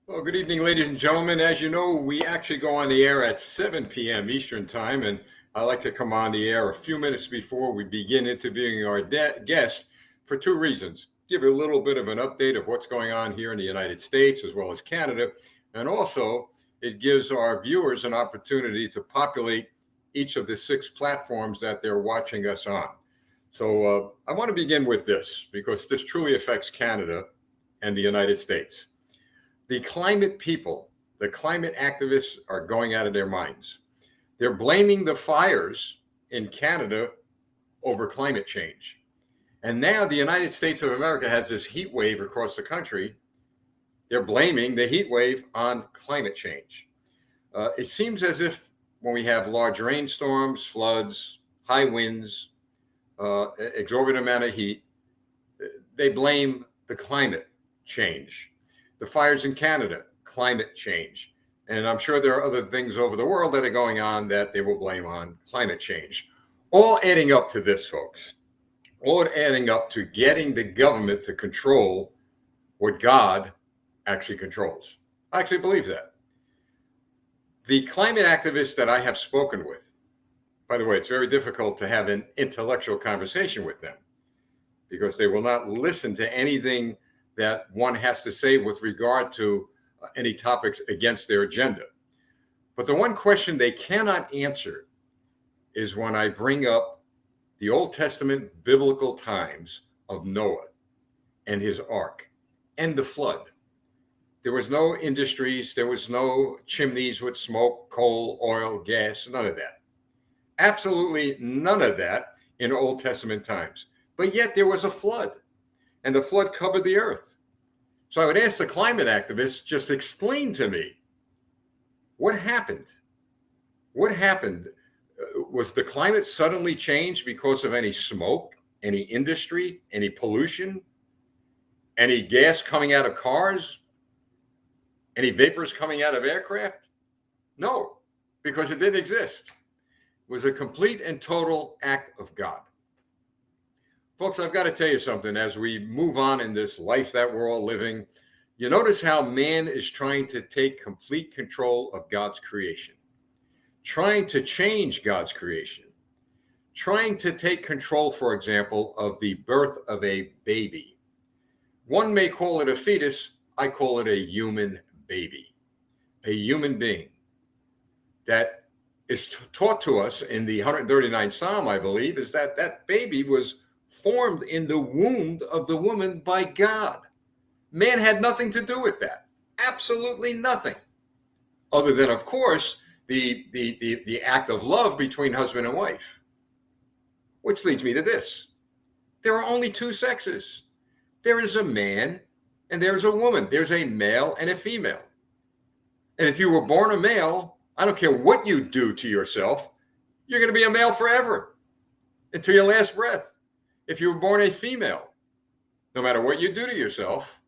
Well, good evening, ladies and gentlemen. As you know, we actually go on the air at 7 p.m. Eastern Time, and I like to come on the air a few minutes before we begin interviewing our guest for two reasons. Give you a little bit of an update of what's going on here in the United States as well as Canada, and also it gives our viewers an opportunity to populate each of the six platforms that they're watching us on. So I want to begin with this because this truly affects Canada and the United States. The climate people, the climate activists are going out of their minds. They're blaming the fires in Canada over climate change. And now the United States of America has this heat wave across the country. They're blaming the heat wave on climate change. It seems as if when we have large rainstorms, floods, high winds, exorbitant amount of heat, they blame the climate change. The fires in Canada, climate change. And I'm sure there are other things over the world that are going on that they will blame on climate change. All adding up to this, folks. All adding up to getting the government to control what God actually controls. I actually believe that. The climate activists that I have spoken with, by the way, it's very difficult to have an intellectual conversation with them because they will not listen to anything that one has to say with regard to any topics against their agenda. But the one question they cannot answer is when I bring up the Old Testament biblical times of Noah and his ark and the flood. There was no industries, there was no chimneys with smoke, coal, oil, gas, none of that. Absolutely none of that in Old Testament times. But yet there was a flood, and the flood covered the earth. So I would ask the climate activists, just explain to me what happened. What happened? Was the climate suddenly changed because of any smoke, any industry, any pollution, any gas coming out of cars, any vapors coming out of aircraft? No, because it didn't exist. It was a complete and total act of God. Folks, I've got to tell you something. As we move on in this life that we're all living, you notice how man is trying to take complete control of God's creation, trying to change God's creation, trying to take control, for example, of the birth of a baby. One may call it a fetus. I call it a human baby, a human being that is taught to us in the 139th Psalm, I believe, is that that baby was formed in the womb of the woman by God. Man had nothing to do with that. Absolutely nothing. Other than, of course, the act of love between husband and wife. Which leads me to this. There are only two sexes. There is a man and there's a woman. There's a male and a female. And if you were born a male, I don't care what you do to yourself, you're going to be a male forever until your last breath. If you were born a female, no matter what you do to yourself,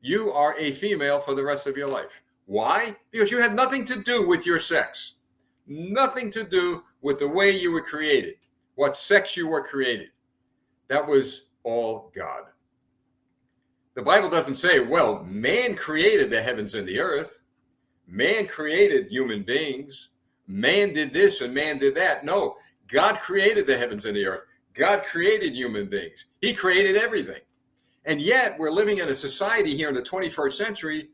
you are a female for the rest of your life. Why? Because you had nothing to do with your sex, nothing to do with the way you were created, what sex you were created. That was all God. The Bible doesn't say, well, man created the heavens and the earth. Man created human beings. Man did this and man did that. No, God created the heavens and the earth. God created human beings. He created everything. And yet we're living in a society here in the 21st century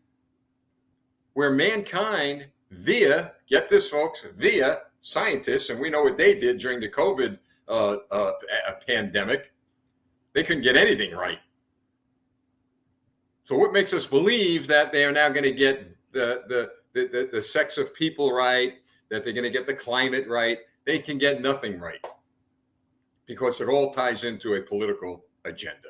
where mankind via, get this folks, via scientists, and we know what they did during the COVID pandemic, they couldn't get anything right. So what makes us believe that they are now going to get the sex of people right, that they're going to get the climate right? They can get nothing right because it all ties into a political agenda.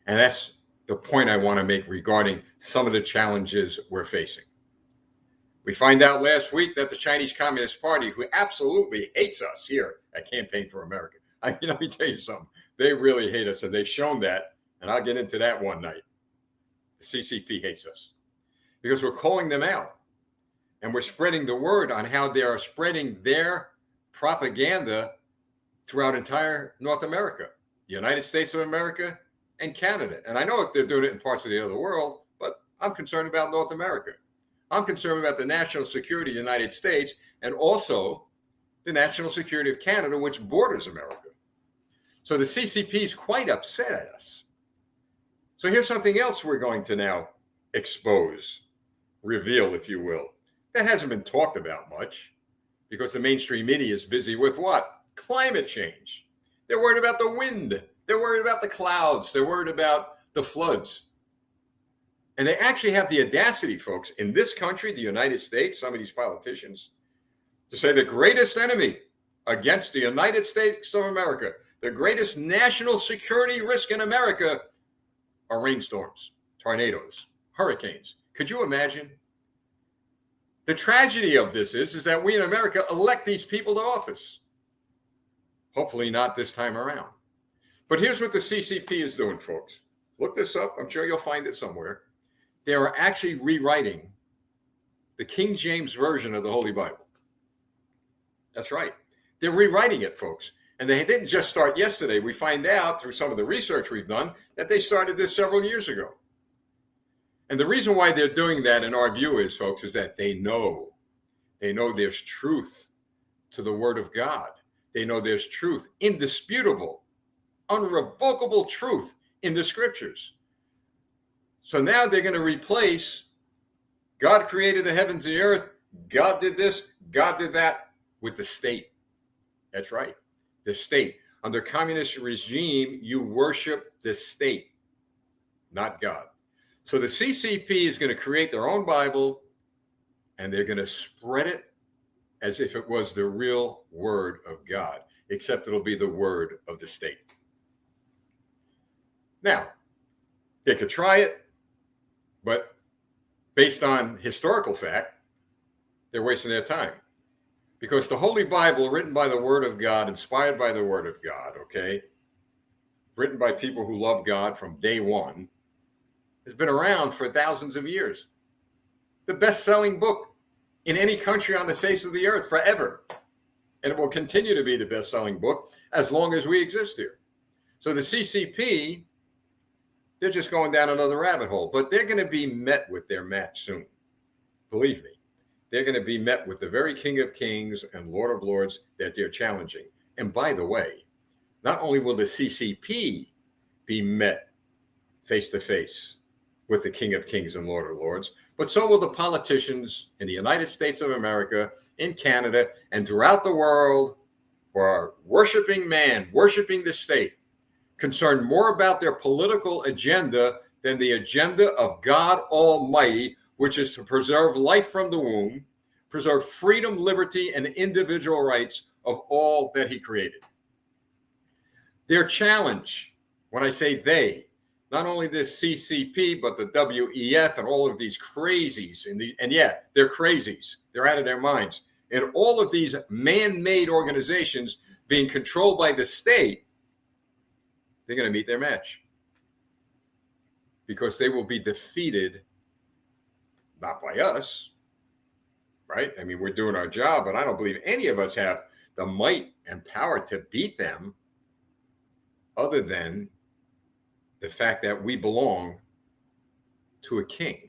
And that's the point I want to make regarding some of the challenges we're facing. We find out last week that the Chinese Communist Party, who absolutely hates us here at Campaign for America, let me tell you something. They really hate us, and they've shown that, and I'll get into that one night. The CCP hates us because we're calling them out, and we're spreading the word on how they are spreading their propaganda throughout entire North America, the United States of America, and Canada. And I know they're doing it in parts of the other world, but I'm concerned about North America. I'm concerned about the national security of the United States and also the national security of Canada, which borders America. So the CCP is quite upset at us. So here's something else we're going to now expose, reveal, if you will. That hasn't been talked about much because the mainstream media is busy with what? Climate change. They're worried about the wind. They're worried about the clouds. They're worried about the floods. And they actually have the audacity, folks, in this country, the United States, some of these politicians, to say the greatest enemy against the United States of America, the greatest national security risk in America are rainstorms, tornadoes, hurricanes. Could you imagine? The tragedy of this is that we in America elect these people to office. Hopefully not this time around. But here's what the CCP is doing, folks. Look this up. I'm sure you'll find it somewhere. They are actually rewriting the King James Version of the Holy Bible. That's right. They're rewriting it, folks. And they didn't just start yesterday. We find out through some of the research we've done that they started this several years ago. And the reason why they're doing that, in our view, is, folks, is that they know there's truth to the Word of God. They know there's truth, indisputable, unrevocable truth in the Scriptures. So now they're going to replace God created the heavens and the earth, God did this, God did that, with the state. That's right, the state. Under communist regime, you worship the state, not God. So the CCP is going to create their own Bible, and they're going to spread it as if it was the real word of God, except it'll be the word of the state. Now, they could try it, but based on historical fact, they're wasting their time. Because the Holy Bible, written by the Word of God, inspired by the Word of God, okay, written by people who love God from day one, has been around for thousands of years. The best-selling book in any country on the face of the earth forever. And it will continue to be the best-selling book as long as we exist here. So the CCP, they're just going down another rabbit hole, but they're going to be met with their match soon. Believe me, they're going to be met with the very King of Kings and Lord of Lords that they're challenging. And by the way, not only will the CCP be met face to face with the King of Kings and Lord of Lords, but so will the politicians in the United States of America, in Canada, and throughout the world who are worshiping man, worshiping the state, concerned more about their political agenda than the agenda of God Almighty, which is to preserve life from the womb, preserve freedom, liberty, and individual rights of all that he created. Their challenge, when I say they, not only this CCP, but the WEF and all of these crazies, and yeah, they're crazies. They're out of their minds. And all of these man-made organizations being controlled by the state, they're going to meet their match. Because they will be defeated, not by us, right? I mean, we're doing our job, but I don't believe any of us have the might and power to beat them other than the fact that we belong to a king,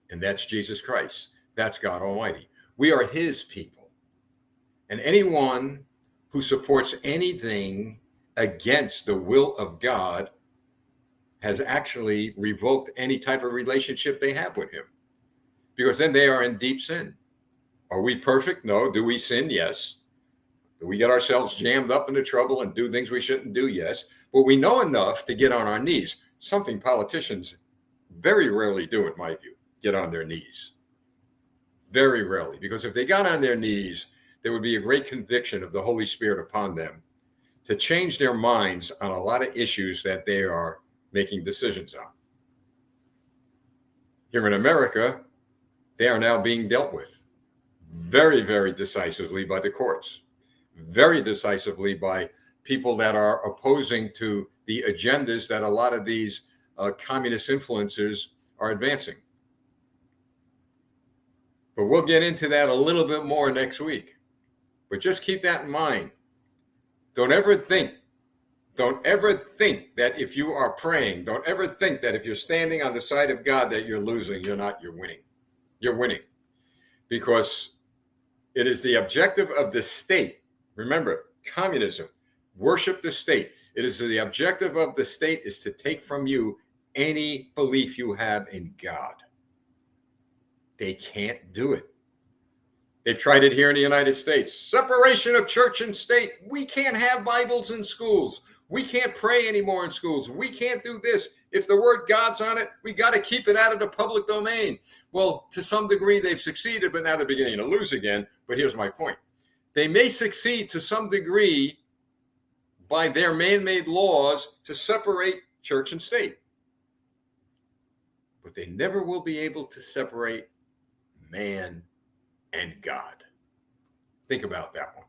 and that's Jesus Christ. That's God Almighty. We are his people. And anyone who supports anything against the will of God has actually revoked any type of relationship they have with him, because then they are in deep sin. Are we perfect? No. Do we sin? Yes. Do we get ourselves jammed up into trouble and do things we shouldn't do? Yes. But we know enough to get on our knees, something politicians very rarely do, in my view, get on their knees. Very rarely, because if they got on their knees, there would be a great conviction of the Holy Spirit upon them to change their minds on a lot of issues that they are making decisions on. Here in America, they are now being dealt with very, very decisively by the courts, very decisively by people that are opposing to the agendas that a lot of these communist influencers are advancing. But we'll get into that a little bit more next week. But just keep that in mind. Don't ever think Don't ever think that if you are praying, don't ever think that if you're standing on the side of God that you're losing. You're not, you're winning. You're winning because it is the objective of the state. Remember, communism, worship the state. It is the objective of the state is to take from you any belief you have in God. They can't do it. They've tried it here in the United States. Separation of church and state. We can't have Bibles in schools. We can't pray anymore in schools. We can't do this. If the word God's on it, we got to keep it out of the public domain. Well, to some degree, they've succeeded, but now they're beginning to lose again. But here's my point. They may succeed to some degree by their man-made laws to separate church and state. But they never will be able to separate man and God. Think about that one.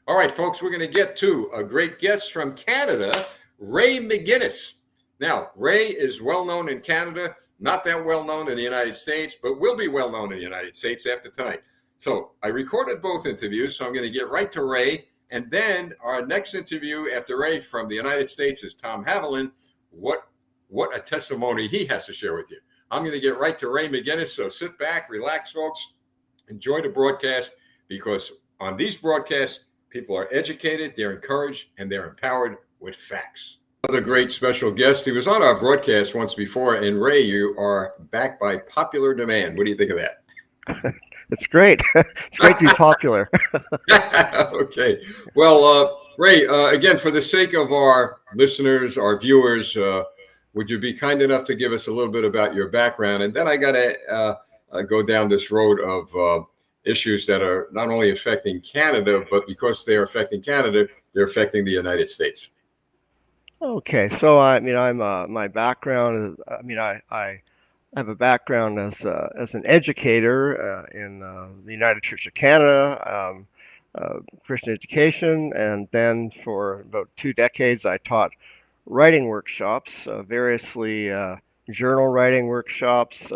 All right, folks, we're going to get to a great guest from Canada, Ray McGinnis. Now, Ray is well known in Canada, not that well known in the United States, but will be well known in the United States after tonight. So I recorded both interviews, so I'm going to get right to Ray. And then our next interview after Ray from the United States is Tom Haviland. What a testimony he has to share with you. I'm going to get right to Ray McGinnis, so sit back, relax, folks. Enjoy the broadcast, because on these broadcasts, people are educated, they're encouraged, and they're empowered with facts. Another great special guest. He was on our broadcast once before, and Ray, you are back by popular demand. What do you think of that? It's great. It's great to be popular. Okay. Well, Ray, again, for the sake of our listeners, our viewers, would you be kind enough to give us a little bit about your background? And then I got to go down this road of issues that are not only affecting Canada, but because they're affecting Canada, they're affecting the United States. Okay, so I'm my background is, I have a background as an educator in the United Church of Canada, Christian education, and then for about 2 decades I taught writing workshops, variously journal writing workshops,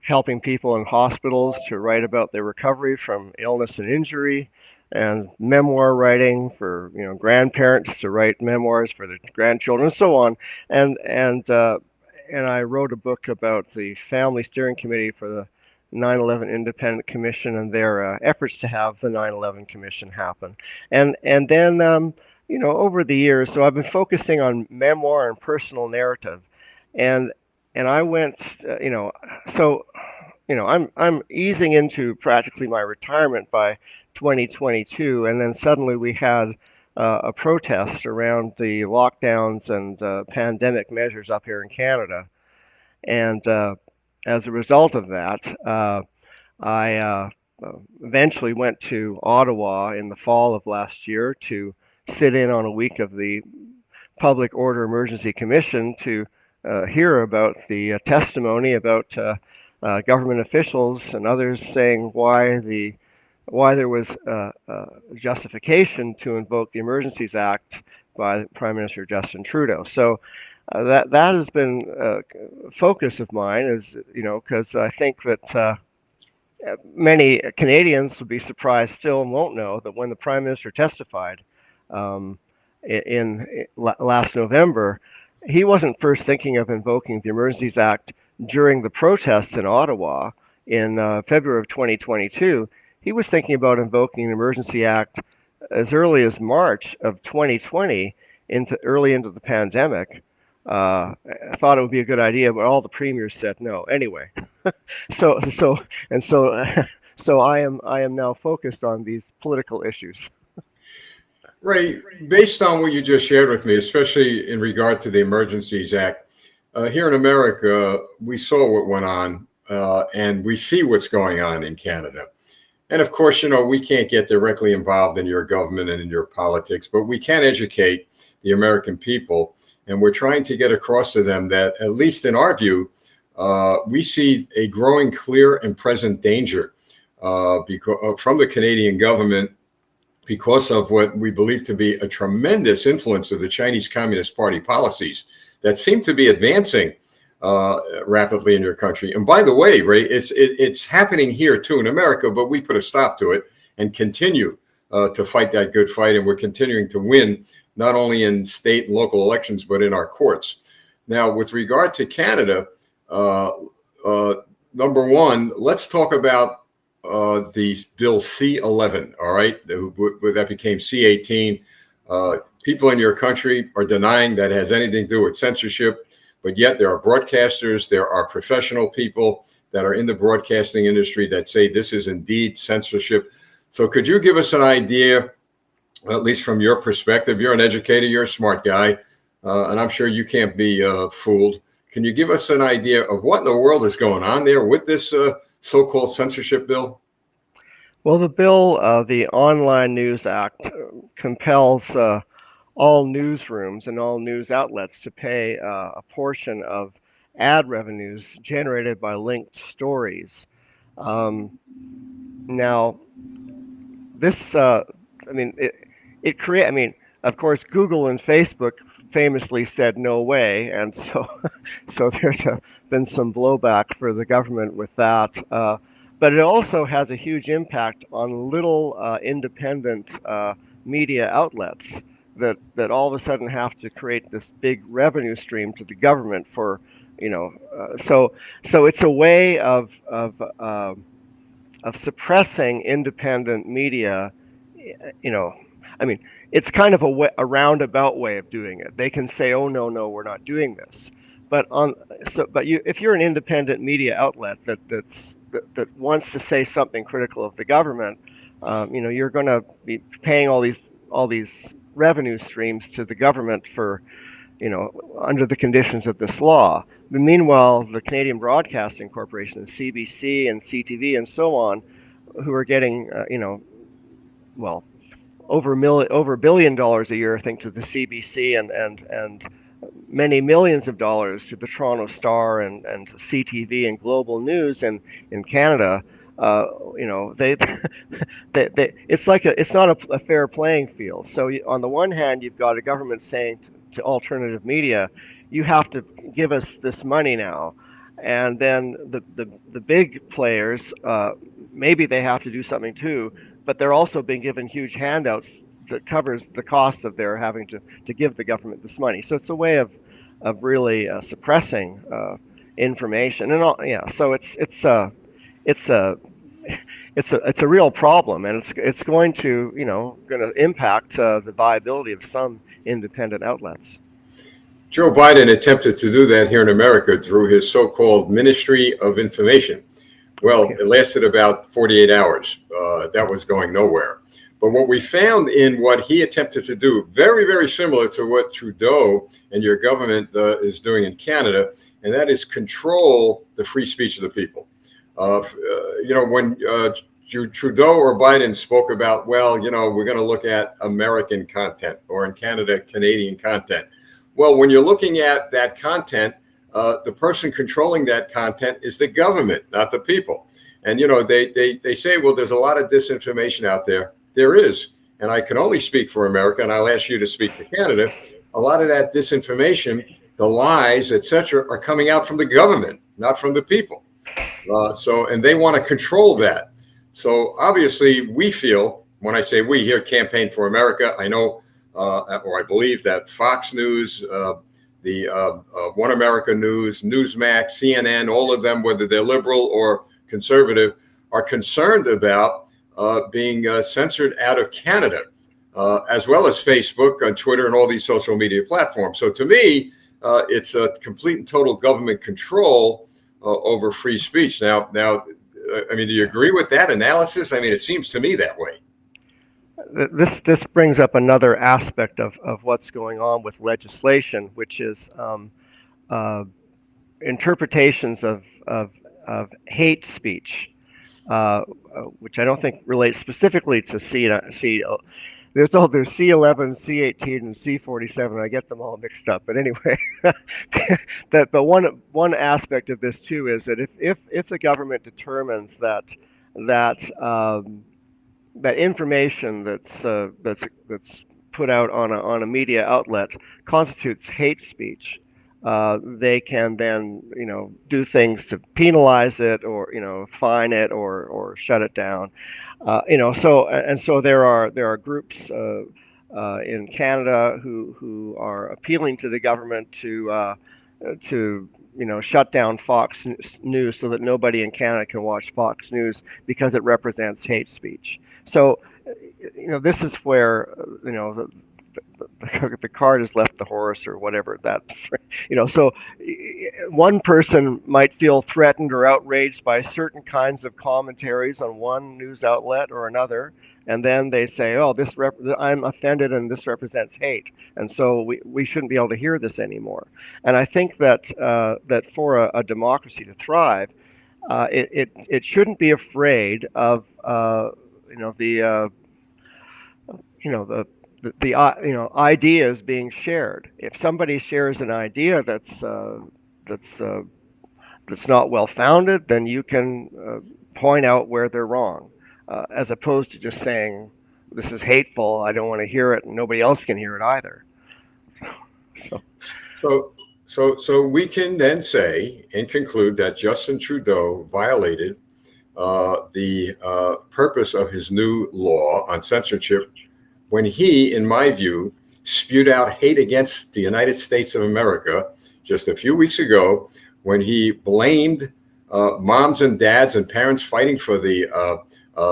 helping people in hospitals to write about their recovery from illness and injury, and memoir writing for grandparents to write memoirs for their grandchildren, and so on. And I wrote a book about the Family Steering Committee for the 9/11 Independent Commission and their efforts to have the 9/11 Commission happen. And then over the years, so I've been focusing on memoir and personal narrative, and I went, I'm easing into practically my retirement by 2022, and then suddenly we had a protest around the lockdowns and pandemic measures up here in Canada, and as a result of that, I eventually went to Ottawa in the fall of last year to sit in on a week of the Public Order Emergency Commission to hear about the testimony about government officials and others saying why there was justification to invoke the Emergencies Act by Prime Minister Justin Trudeau. So that has been a focus of mine, is because I think that many Canadians will be surprised still and won't know that when the Prime Minister testified in last November, he wasn't first thinking of invoking the Emergencies Act during the protests in Ottawa in February of 2022. He was thinking about invoking an Emergency Act as early as March of 2020, early into the pandemic. I thought it would be a good idea, but all the premiers said no. Anyway, so I am now focused on these political issues. Ray, based on what you just shared with me, especially in regard to the Emergencies Act, here in America, we saw what went on, and we see what's going on in Canada. And of course, we can't get directly involved in your government and in your politics, but we can educate the American people. And we're trying to get across to them that, at least in our view, we see a growing, clear and present danger from the Canadian government because of what we believe to be a tremendous influence of the Chinese Communist Party policies that seem to be advancing rapidly in your country. And by the way, Ray, it's happening here too in America, but we put a stop to it and continue to fight that good fight, and we're continuing to win not only in state and local elections but in our courts. Now, with regard to Canada, number one, let's talk about the bill C11. All right, that became C18. People in your country are denying that has anything to do with censorship, but yet there are broadcasters, there are professional people that are in the broadcasting industry that say this is indeed censorship. So could you give us an idea, at least from your perspective? You're an educator, you're a smart guy, and I'm sure you can't be fooled. Can you give us an idea of what in the world is going on there with this so-called censorship bill? Well, the bill, the Online News Act, compels all newsrooms and all news outlets to pay a portion of ad revenues generated by linked stories. Now, this, of course, Google and Facebook famously said no way, and so there's been some blowback for the government with that. But it also has a huge impact on little independent media outlets that all of a sudden have to create this big revenue stream to the government for, so it's a way of suppressing independent media. It's kind of a roundabout way of doing it. They can say, "Oh no, we're not doing this," but if you're an independent media outlet that wants to say something critical of the government, you're going to be paying all these revenue streams to the government for, under the conditions of this law. But meanwhile, the Canadian Broadcasting Corporation, CBC and CTV and so on, who are getting, over $1 billion a year, I think, to the CBC and many millions of dollars to the Toronto Star and CTV and Global News in Canada. It's not a fair playing field. So on the one hand, you've got a government saying to alternative media, you have to give us this money now, and then the big players, maybe they have to do something too, but they're also being given huge handouts that covers the cost of their having to give the government this money. So it's a way of really suppressing information, and so it's a real problem, and it's going to impact the viability of some independent outlets. Joe Biden attempted to do that here in America through his so-called Ministry of Information. Well, it lasted about 48 hours. That was going nowhere. But what we found in what he attempted to do, very, very similar to what Trudeau and your government is doing in Canada, and that is control the free speech of the people. When Trudeau or Biden spoke about, we're going to look at American content, or in Canada, Canadian content. Well, when you're looking at that content, the person controlling that content is the government, not the people. And, they say, well, there's a lot of disinformation out there. There is. And I can only speak for America, and I'll ask you to speak for Canada. A lot of that disinformation, the lies, et cetera, are coming out from the government, not from the people. And they want to control that. So obviously we feel, when I say we here, Campaign for America, I know, or I believe that Fox News, the One America News, Newsmax, CNN, all of them, whether they're liberal or conservative, are concerned about being censored out of Canada, as well as Facebook and Twitter and all these social media platforms. So to me, it's a complete and total government control over free speech. Now, do you agree with that analysis? It seems to me that way. This brings up another aspect of what's going on with legislation, which is interpretations of hate speech, which I don't think relates specifically to There's C11, C18, and C47. I get them all mixed up, but anyway, but one aspect of this too is that if the government determines that information that's put out on a media outlet constitutes hate speech, they can then do things to penalize it, or fine it, or shut it down. So there are groups in Canada who are appealing to the government to shut down Fox News so that nobody in Canada can watch Fox News because it represents hate speech. So this is where the cart has left the horse, or whatever that. So one person might feel threatened or outraged by certain kinds of commentaries on one news outlet or another, and then they say, "Oh, I'm offended, and this represents hate, and so we shouldn't be able to hear this anymore." And I think that for a democracy to thrive, it shouldn't be afraid of the ideas being shared. If somebody shares an idea that's not well founded, then you can point out where they're wrong, as opposed to just saying, "This is hateful. I don't want to hear it, and nobody else can hear it either." So we can then say and conclude that Justin Trudeau violated the purpose of his new law on censorship when he, in my view, spewed out hate against the United States of America just a few weeks ago, when he blamed moms and dads and parents fighting for the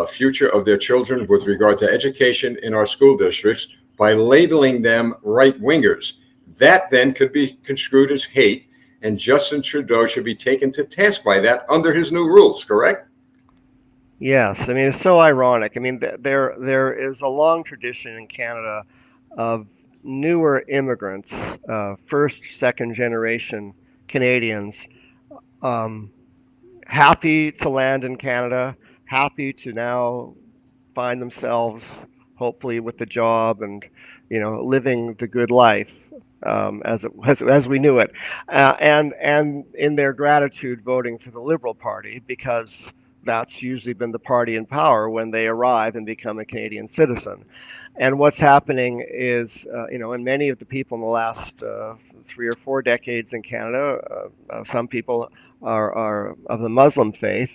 future of their children with regard to education in our school districts by labeling them right-wingers. That then could be construed as hate, and Justin Trudeau should be taken to task by that under his new rules, correct? Yes, I mean, it's so ironic. I mean, there is a long tradition in Canada of newer immigrants, first, second generation Canadians, happy to land in Canada, happy to now find themselves, hopefully, with the job and living the good life as we knew it, and in their gratitude voting for the Liberal Party, because that's usually been the party in power when they arrive and become a Canadian citizen. And what's happening is, and many of the people in the last 3 or 4 decades in Canada, some people are of the Muslim faith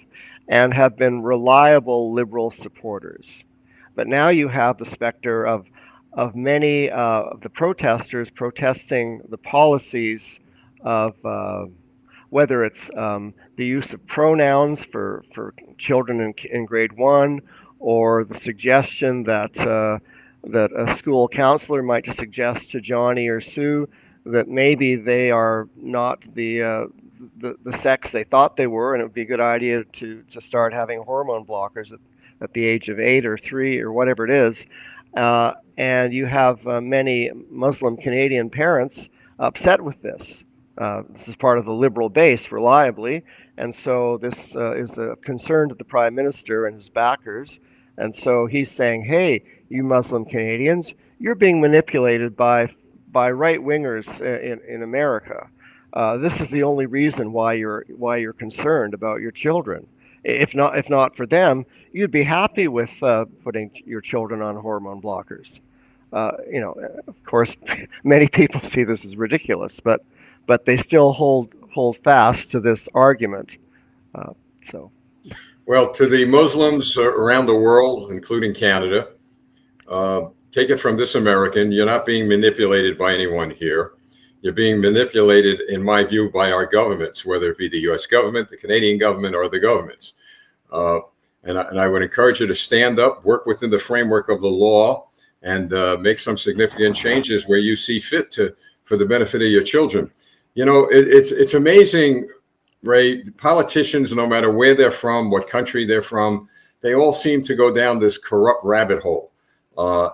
and have been reliable Liberal supporters. But now you have the specter of many of the protesters protesting the policies of whether it's the use of pronouns for children in grade 1, or the suggestion that a school counselor might just suggest to Johnny or Sue that maybe they are not the sex they thought they were, and it would be a good idea to start having hormone blockers at the age of 8 or 3 or whatever it is. And you have many Muslim Canadian parents upset with this. This is part of the Liberal base, reliably, and so this is a concern to the Prime Minister and his backers. And so he's saying, "Hey, you Muslim Canadians, you're being manipulated by right-wingers in America. This is the only reason why you're concerned about your children. If not for them, you'd be happy with putting your children on hormone blockers." Of course, many people see this as ridiculous, but they still hold fast to this argument. Well, to the Muslims around the world, including Canada, take it from this American: you're not being manipulated by anyone here. You're being manipulated, in my view, by our governments, whether it be the U.S. government, the Canadian government, or the governments. And I would encourage you to stand up, work within the framework of the law, and make some significant changes where you see fit for the benefit of your children. It's amazing, Ray. Politicians, no matter where they're from, what country they're from, they all seem to go down this corrupt rabbit hole.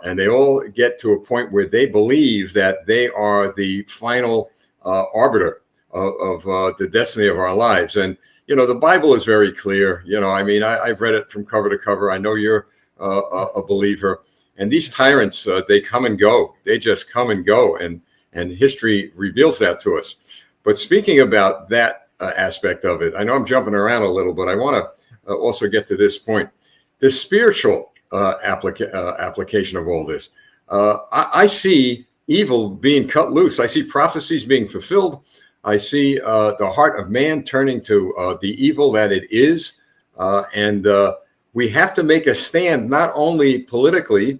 And they all get to a point where they believe that they are the final arbiter of the destiny of our lives. And, the Bible is very clear. I've read it from cover to cover. I know you're a believer. And these tyrants, they come and go. They just come and go. And history reveals that to us. But speaking about that aspect of it, I know I'm jumping around a little, but I want to also get to this point. The spiritual application of all this. I see evil being cut loose. I see prophecies being fulfilled. I see the heart of man turning to the evil that it is. And we have to make a stand, not only politically,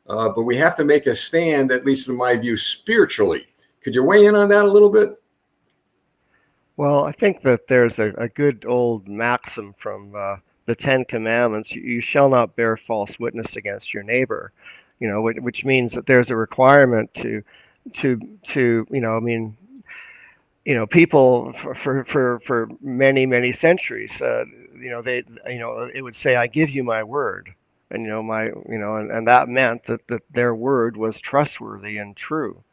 but we have to make a stand, at least in my view, spiritually. Could you weigh in on that a little bit? Well, I think that there's a good old maxim from the Ten Commandments: you shall not bear false witness against your neighbor. Which means that there's a requirement to I mean, people for many centuries, it would say, "I give you my word," and and that meant that their word was trustworthy and true.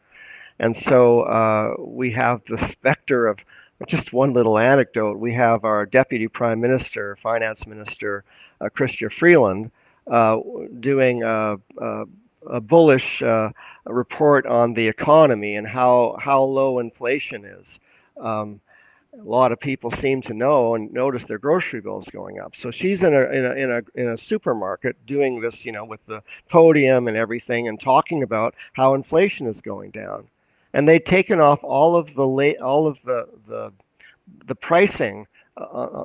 And so we have the specter of just one little anecdote. We have our Deputy Prime Minister, Finance Minister, Chrystia Freeland, doing a bullish report on the economy and how low inflation is. A lot of people seem to know and notice their grocery bills going up. So she's in a supermarket doing this, with the podium and everything, and talking about how inflation is going down. And they'd taken off all of the pricing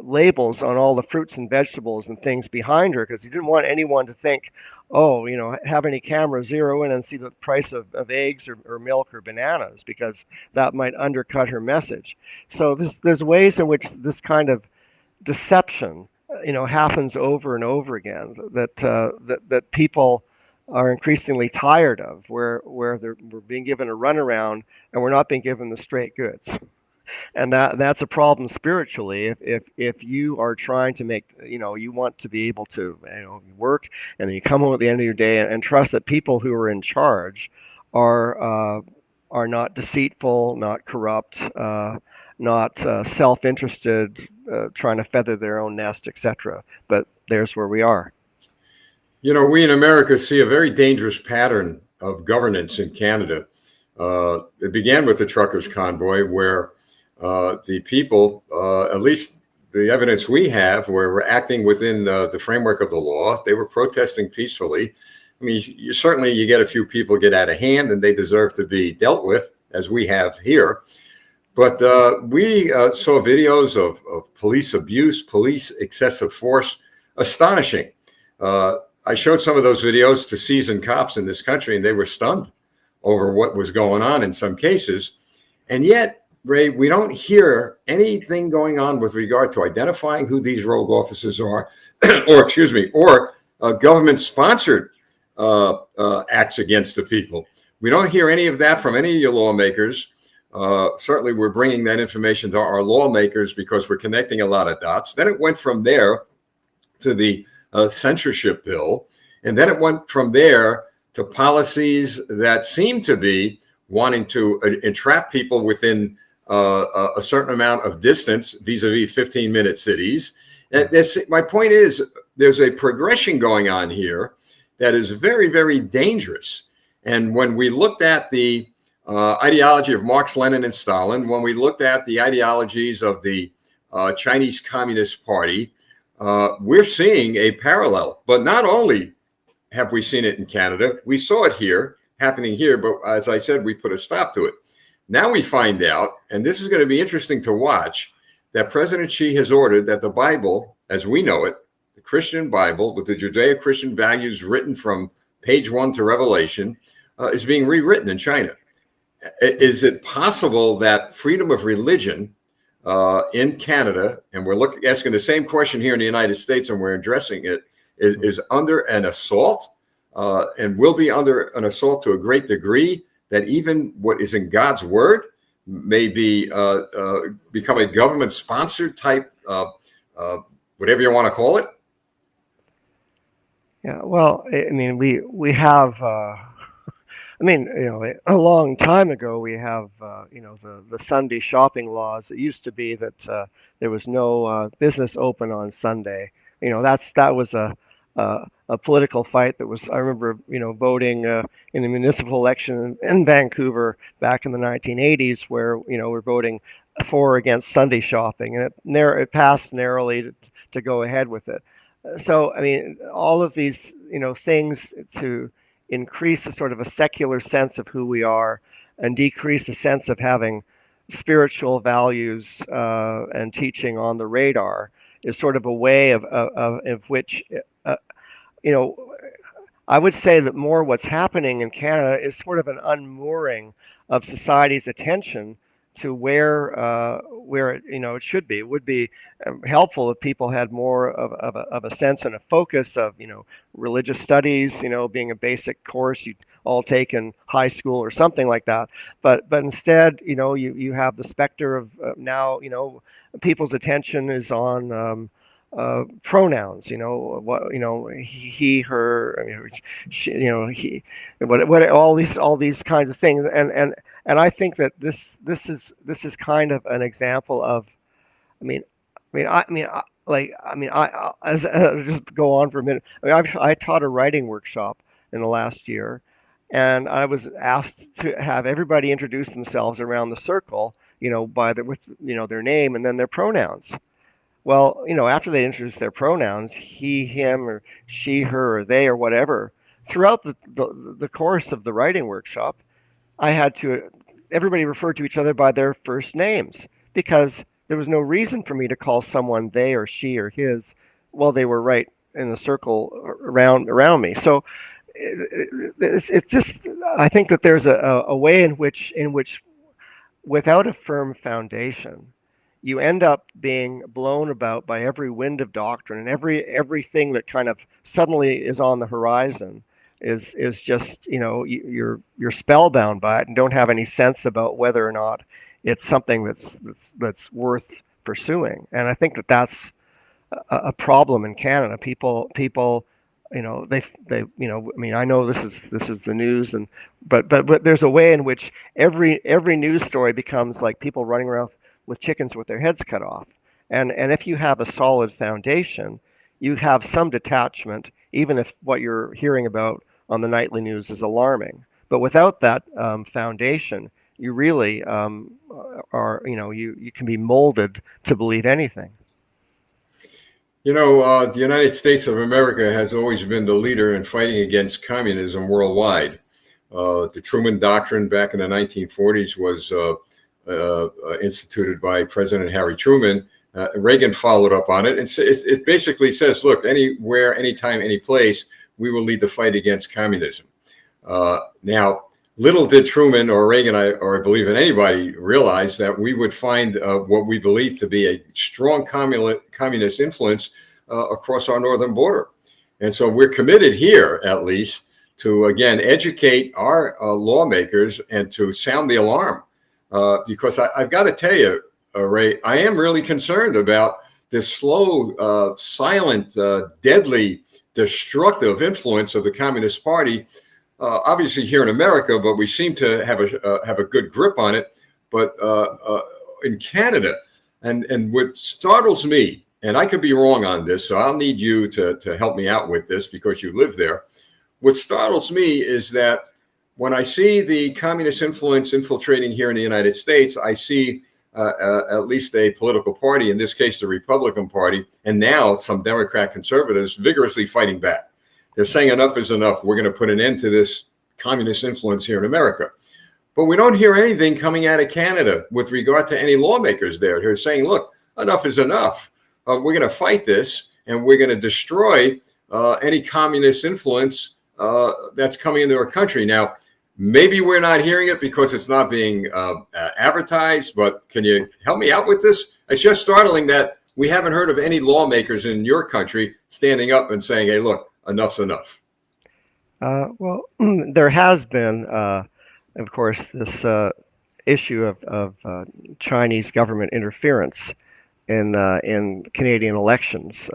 labels on all the fruits and vegetables and things behind her, because he didn't want anyone to think, oh, have any camera zero in and see the price of eggs or milk or bananas, because that might undercut her message. So there's ways in which this kind of deception, happens over and over again, that people are increasingly tired of, where we're being given a runaround and we're not being given the straight goods. And that's a problem spiritually. If you are trying to make, you want to be able to, work, and then you come home at the end of your day and trust that people who are in charge are not deceitful, not corrupt, not self-interested, trying to feather their own nest, etc. But there's where we are. We in America see a very dangerous pattern of governance in Canada. It began with the truckers' convoy, where the people, at least the evidence we have, were acting within the framework of the law. They were protesting peacefully. I mean, you get a few people get out of hand, and they deserve to be dealt with, as we have here. But we saw videos of police abuse, police excessive force, astonishing. I showed some of those videos to seasoned cops in this country, and they were stunned over what was going on in some cases. And yet, Ray, we don't hear anything going on with regard to identifying who these rogue officers are, or government-sponsored acts against the people. We don't hear any of that from any of your lawmakers. Certainly, we're bringing that information to our lawmakers because we're connecting a lot of dots. Then it went from there to the censorship bill, and then it went from there to policies that seem to be wanting to entrap people within a certain amount of distance vis-a-vis 15-minute cities. And my point is, there's a progression going on here that is very, very dangerous. And when we looked at the ideology of Marx, Lenin, and Stalin, when we looked at the ideologies of the Chinese Communist Party, we're seeing a parallel. But not only have we seen it in Canada, we saw it here, happening here, but as I said, we put a stop to it. Now we find out, and this is going to be interesting to watch, that President Xi has ordered that the Bible, as we know it, the Christian Bible with the Judeo-Christian values written from page 1 to Revelation, is being rewritten in China. Is it possible that freedom of religion in Canada, and we're asking the same question here in the United States, and we're addressing it, is under an assault, and will be under an assault to a great degree, that even what is in God's word may be become a government-sponsored type, whatever you want to call it? Yeah, well, I mean, we have, a long time ago, we have, the Sunday shopping laws. It used to be that there was no business open on Sunday. That was a political fight that was, I remember, voting in the municipal election in Vancouver back in the 1980s, where, we're voting for or against Sunday shopping, and it passed narrowly to go ahead with it. So, I mean, all of these, things to increase a sort of a secular sense of who we are and decrease a sense of having spiritual values and teaching on the radar is sort of a way of which you know, I would say that more what's happening in Canada is sort of an unmooring of society's attention to where it, it should be. It would be helpful if people had more of a sense and a focus of religious studies, being a basic course you'd all take in high school or something like that. But instead, you have the specter of now, people's attention is on pronouns, he, her, she, he, what, all these kinds of things, and I think that this is kind of an example of, I'll just go on for a minute. I taught a writing workshop in the last year, and I was asked to have everybody introduce themselves around the circle, by with their name and then their pronouns. Well, after they introduced their pronouns, he, him, or she, her, or they, or whatever, throughout the course of the writing workshop, I had to, everybody referred to each other by their first names because there was no reason for me to call someone they or she or his while they were right in the circle around me. So it's just, I think that there's a way in which without a firm foundation, you end up being blown about by every wind of doctrine, and everything that kind of suddenly is on the horizon is just you're spellbound by it and don't have any sense about whether or not it's something that's worth pursuing. And I think that that's a problem in Canada. People they I know this is the news, and but there's a way in which every news story becomes like people running around with chickens with their heads cut off. And if you have a solid foundation, you have some detachment, even if what you're hearing about on the nightly news is alarming. But without that foundation, you really are, you can be molded to believe anything. The United States of America has always been the leader in fighting against communism worldwide. The Truman Doctrine back in the 1940s was instituted by President Harry Truman. Reagan followed up on it. And it basically says, look, anywhere, anytime, any place, we will lead the fight against communism. Now, little did Truman or Reagan, or I believe in anybody, realize that we would find what we believe to be a strong communist influence across our northern border. And so we're committed here, at least, to, again, educate our lawmakers and to sound the alarm. Because I've got to tell you, Ray, I am really concerned about this slow, silent, deadly, destructive influence of the Communist Party. Obviously here in America, but we seem to have a good grip on it. But in Canada, and what startles me, and I could be wrong on this, so I'll need you to help me out with this because you live there. What startles me is that when I see the communist influence infiltrating here in the United States, I see at least a political party, in this case, the Republican Party, and now some Democrat conservatives vigorously fighting back. They're saying enough is enough. We're going to put an end to this communist influence here in America. But we don't hear anything coming out of Canada with regard to any lawmakers there. They're saying, look, enough is enough. We're going to fight this, and we're going to destroy any communist influence that's coming into our country. Now, maybe we're not hearing it because it's not being advertised, but can you help me out with this? It's just startling that we haven't heard of any lawmakers in your country standing up and saying, hey, look, enough's enough. Well, there has been, of course, this issue of Chinese government interference in Canadian elections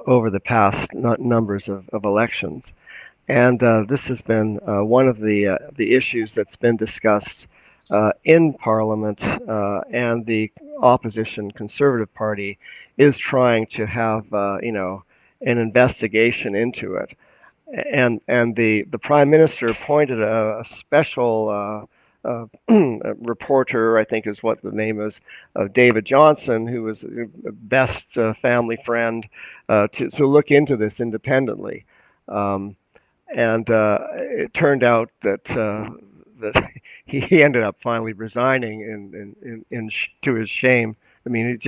over the past numbers of elections. And this has been one of the issues that's been discussed in Parliament, and the opposition Conservative Party is trying to have an investigation into it. And the Prime Minister appointed a special reporter, I think is what the name is, David Johnson, who was the best family friend, to look into this independently. And it turned out that that he ended up finally resigning to his shame. I mean, it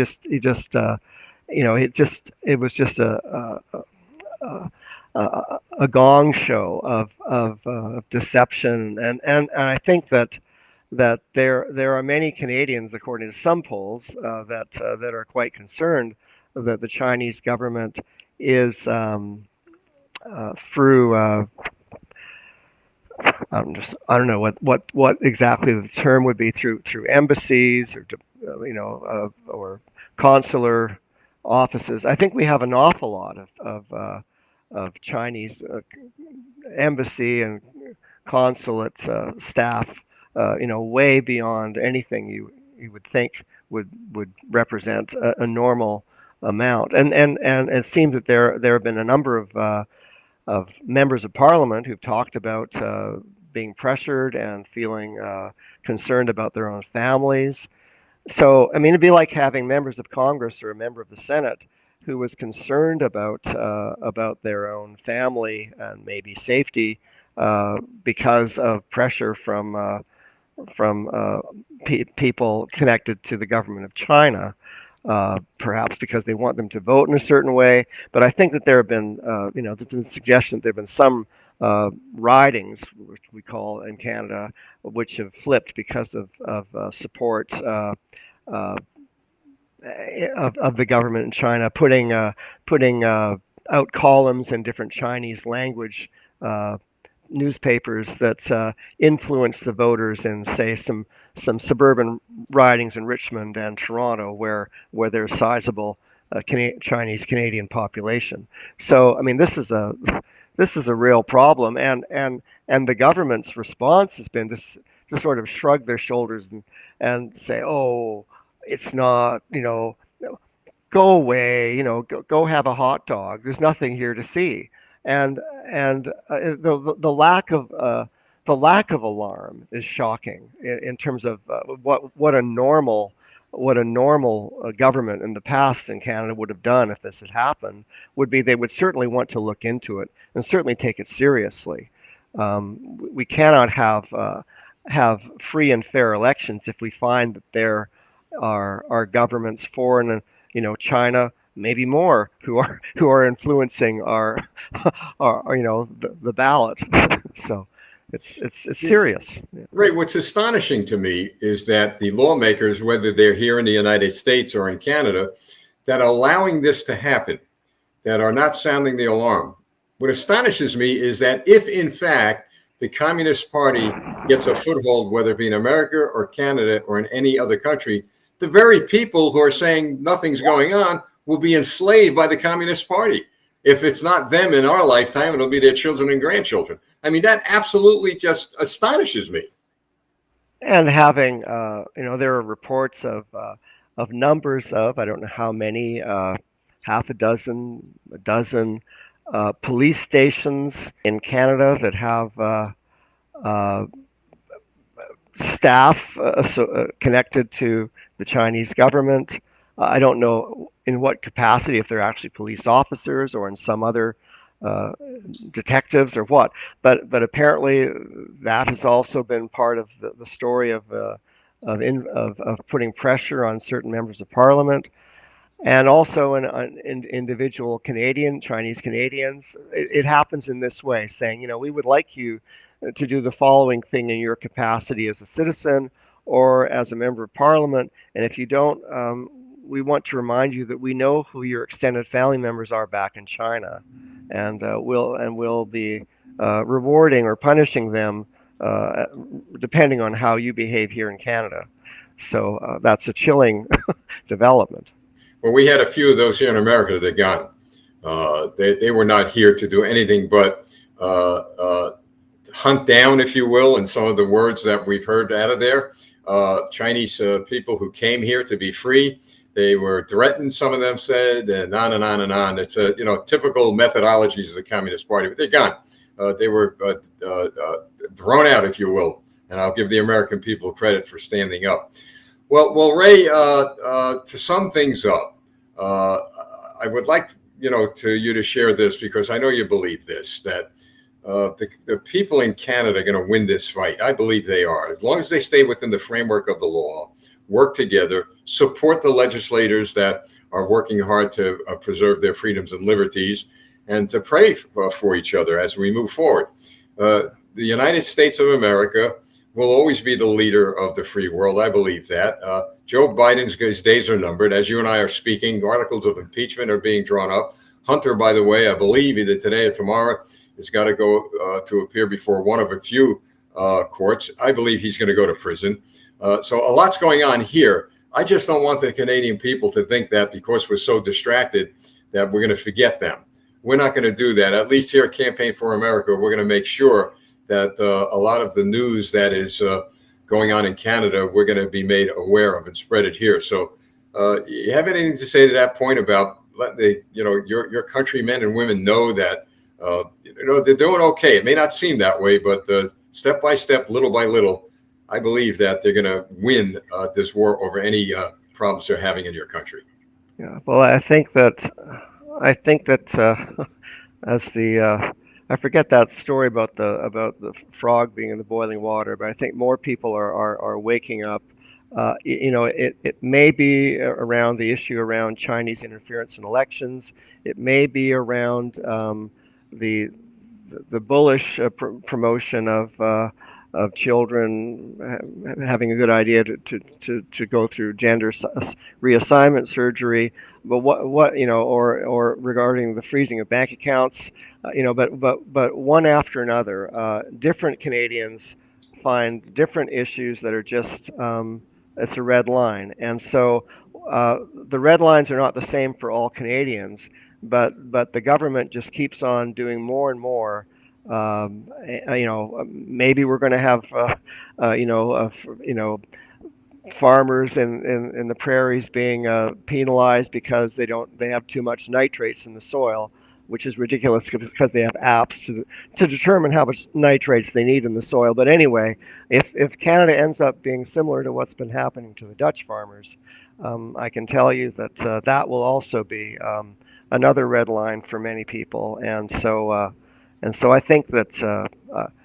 was just a gong show of deception, and I think that there are many Canadians, according to some polls, that are quite concerned that the Chinese government is through I don't know what exactly the term would be, through embassies or or consular offices. I think we have an awful lot of Chinese embassy and consulate staff, way beyond anything you would think would represent a normal amount. And it seems that there have been a number of members of parliament who've talked about being pressured and feeling concerned about their own families. So, I mean, it'd be like having members of Congress or a member of the Senate who was concerned about their own family and maybe safety because of pressure from people connected to the government of China. Perhaps because they want them to vote in a certain way. But I think that there have been, there's been suggestions there have been some ridings, which we call in Canada, which have flipped because of support of the government in China, putting out columns in different Chinese language newspapers that influence the voters in, say, some suburban ridings in Richmond and Toronto, where there's sizable Chinese Canadian population. So, I mean, this is a real problem, and the government's response has been to sort of shrug their shoulders and say, oh, it's not, go away, go have a hot dog. There's nothing here to see. And the lack of alarm is shocking in terms of what a normal government in the past in Canada would have done if this had happened. Would be they would certainly want to look into it and certainly take it seriously. We cannot have free and fair elections if we find that there are governments, foreign, China, maybe more, who are influencing our the ballot. So it's serious. Ray, what's astonishing to me is that the lawmakers, whether they're here in the United States or in Canada, that are allowing this to happen, that are not sounding the alarm. What astonishes me is that if in fact the Communist Party gets a foothold, whether it be in America or Canada or in any other country, the very people who are saying nothing's going on will be enslaved by the Communist Party. If it's not them in our lifetime, it'll be their children and grandchildren. I mean, that absolutely just astonishes me. And having, there are reports of numbers of, I don't know how many, half a dozen police stations in Canada that have staff connected to the Chinese government. I don't know in what capacity, if they're actually police officers or in some other detectives or what, but apparently that has also been part of the story of putting pressure on certain members of parliament, and also in individual Chinese Canadians. It happens in this way, saying, we would like you to do the following thing in your capacity as a citizen or as a member of parliament, and if you don't, we want to remind you that we know who your extended family members are back in China, and we'll be rewarding or punishing them depending on how you behave here in Canada. So that's a chilling development. Well, we had a few of those here in America that got they were not here to do anything but hunt down, if you will, in some of the words that we've heard out of there. Chinese people who came here to be free. They were threatened, some of them said, and on and on and on. It's typical methodologies of the Communist Party, but they're gone. They were thrown out, if you will, and I'll give the American people credit for standing up. Well, Ray, to sum things up, I would like you to share this, because I know you believe this, that the people in Canada are going to win this fight. I believe they are, as long as they stay within the framework of the law, work together, support the legislators that are working hard to preserve their freedoms and liberties, and to pray for each other as we move forward. The United States of America will always be the leader of the free world. I believe that. Joe Biden's days are numbered. As you and I are speaking, articles of impeachment are being drawn up. Hunter, by the way, I believe either today or tomorrow, has got to go to appear before one of a few courts. I believe he's going to go to prison. So a lot's going on here. I just don't want the Canadian people to think that because we're so distracted that we're going to forget them. We're not going to do that. At least here at Campaign for America, we're going to make sure that a lot of the news that is going on in Canada, we're going to be made aware of and spread it here. So you have anything to say to that point about letting your countrymen and women know that they're doing okay? It may not seem that way, but step by step, little by little, I believe that they're going to win this war over any problems they're having in your country. Yeah, well, I think that as the I forget that story about the frog being in the boiling water, but I think more people are waking up. It may be around the issue around Chinese interference in elections. It may be around the bullish promotion of children having a good idea to go through gender reassignment surgery, but or regarding the freezing of bank accounts, but one after another, different Canadians find different issues that are just it's a red line, and so the red lines are not the same for all Canadians, but the government just keeps on doing more and more. Maybe we're going to have, farmers in the prairies being penalized because they have too much nitrates in the soil, which is ridiculous because they have apps to determine how much nitrates they need in the soil. But anyway, if Canada ends up being similar to what's been happening to the Dutch farmers, I can tell you that that will also be another red line for many people, and so I think that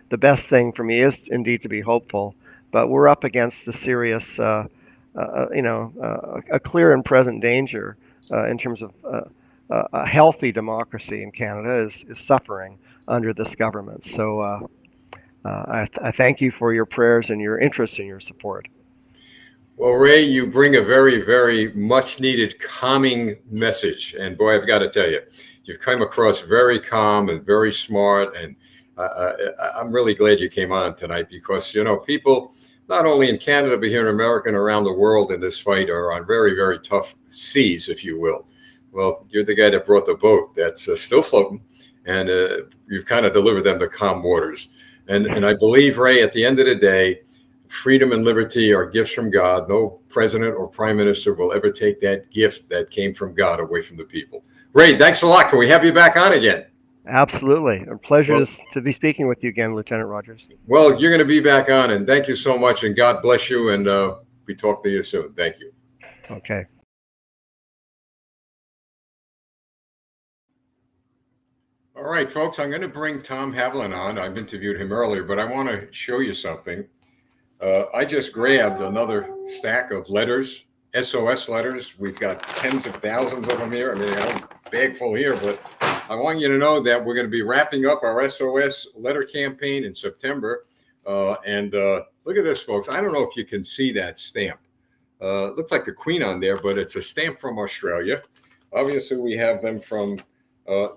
the best thing for me is indeed to be hopeful, but we're up against a serious, a clear and present danger in terms of a healthy democracy in Canada is suffering under this government. So I thank you for your prayers and your interest and your support. Well, Ray, you bring a very, very much needed calming message. And boy, I've got to tell you, you've come across very calm and very smart. And I'm really glad you came on tonight because, people not only in Canada, but here in America and around the world in this fight are on very, very tough seas, if you will. Well, you're the guy that brought the boat that's still floating, and you've kind of delivered them to calm waters. And I believe, Ray, at the end of the day, freedom and liberty are gifts from God. No president or prime minister will ever take that gift that came from God away from the people. Ray, thanks a lot. Can we have you back on again? Absolutely. A pleasure to be speaking with you again, Lieutenant Rogers. Well, you're going to be back on, and thank you so much, and God bless you, and we talk to you soon. Thank you. Okay. All right, folks, I'm going to bring Tom Haviland on. I've interviewed him earlier, but I want to show you something. I just grabbed another stack of letters, SOS letters. We've got tens of thousands of them here. I mean, I have a bag full here, but I want you to know that we're going to be wrapping up our SOS letter campaign in September. And look at this, folks. I don't know if you can see that stamp. It looks like the Queen on there, but it's a stamp from Australia. Obviously, we have them from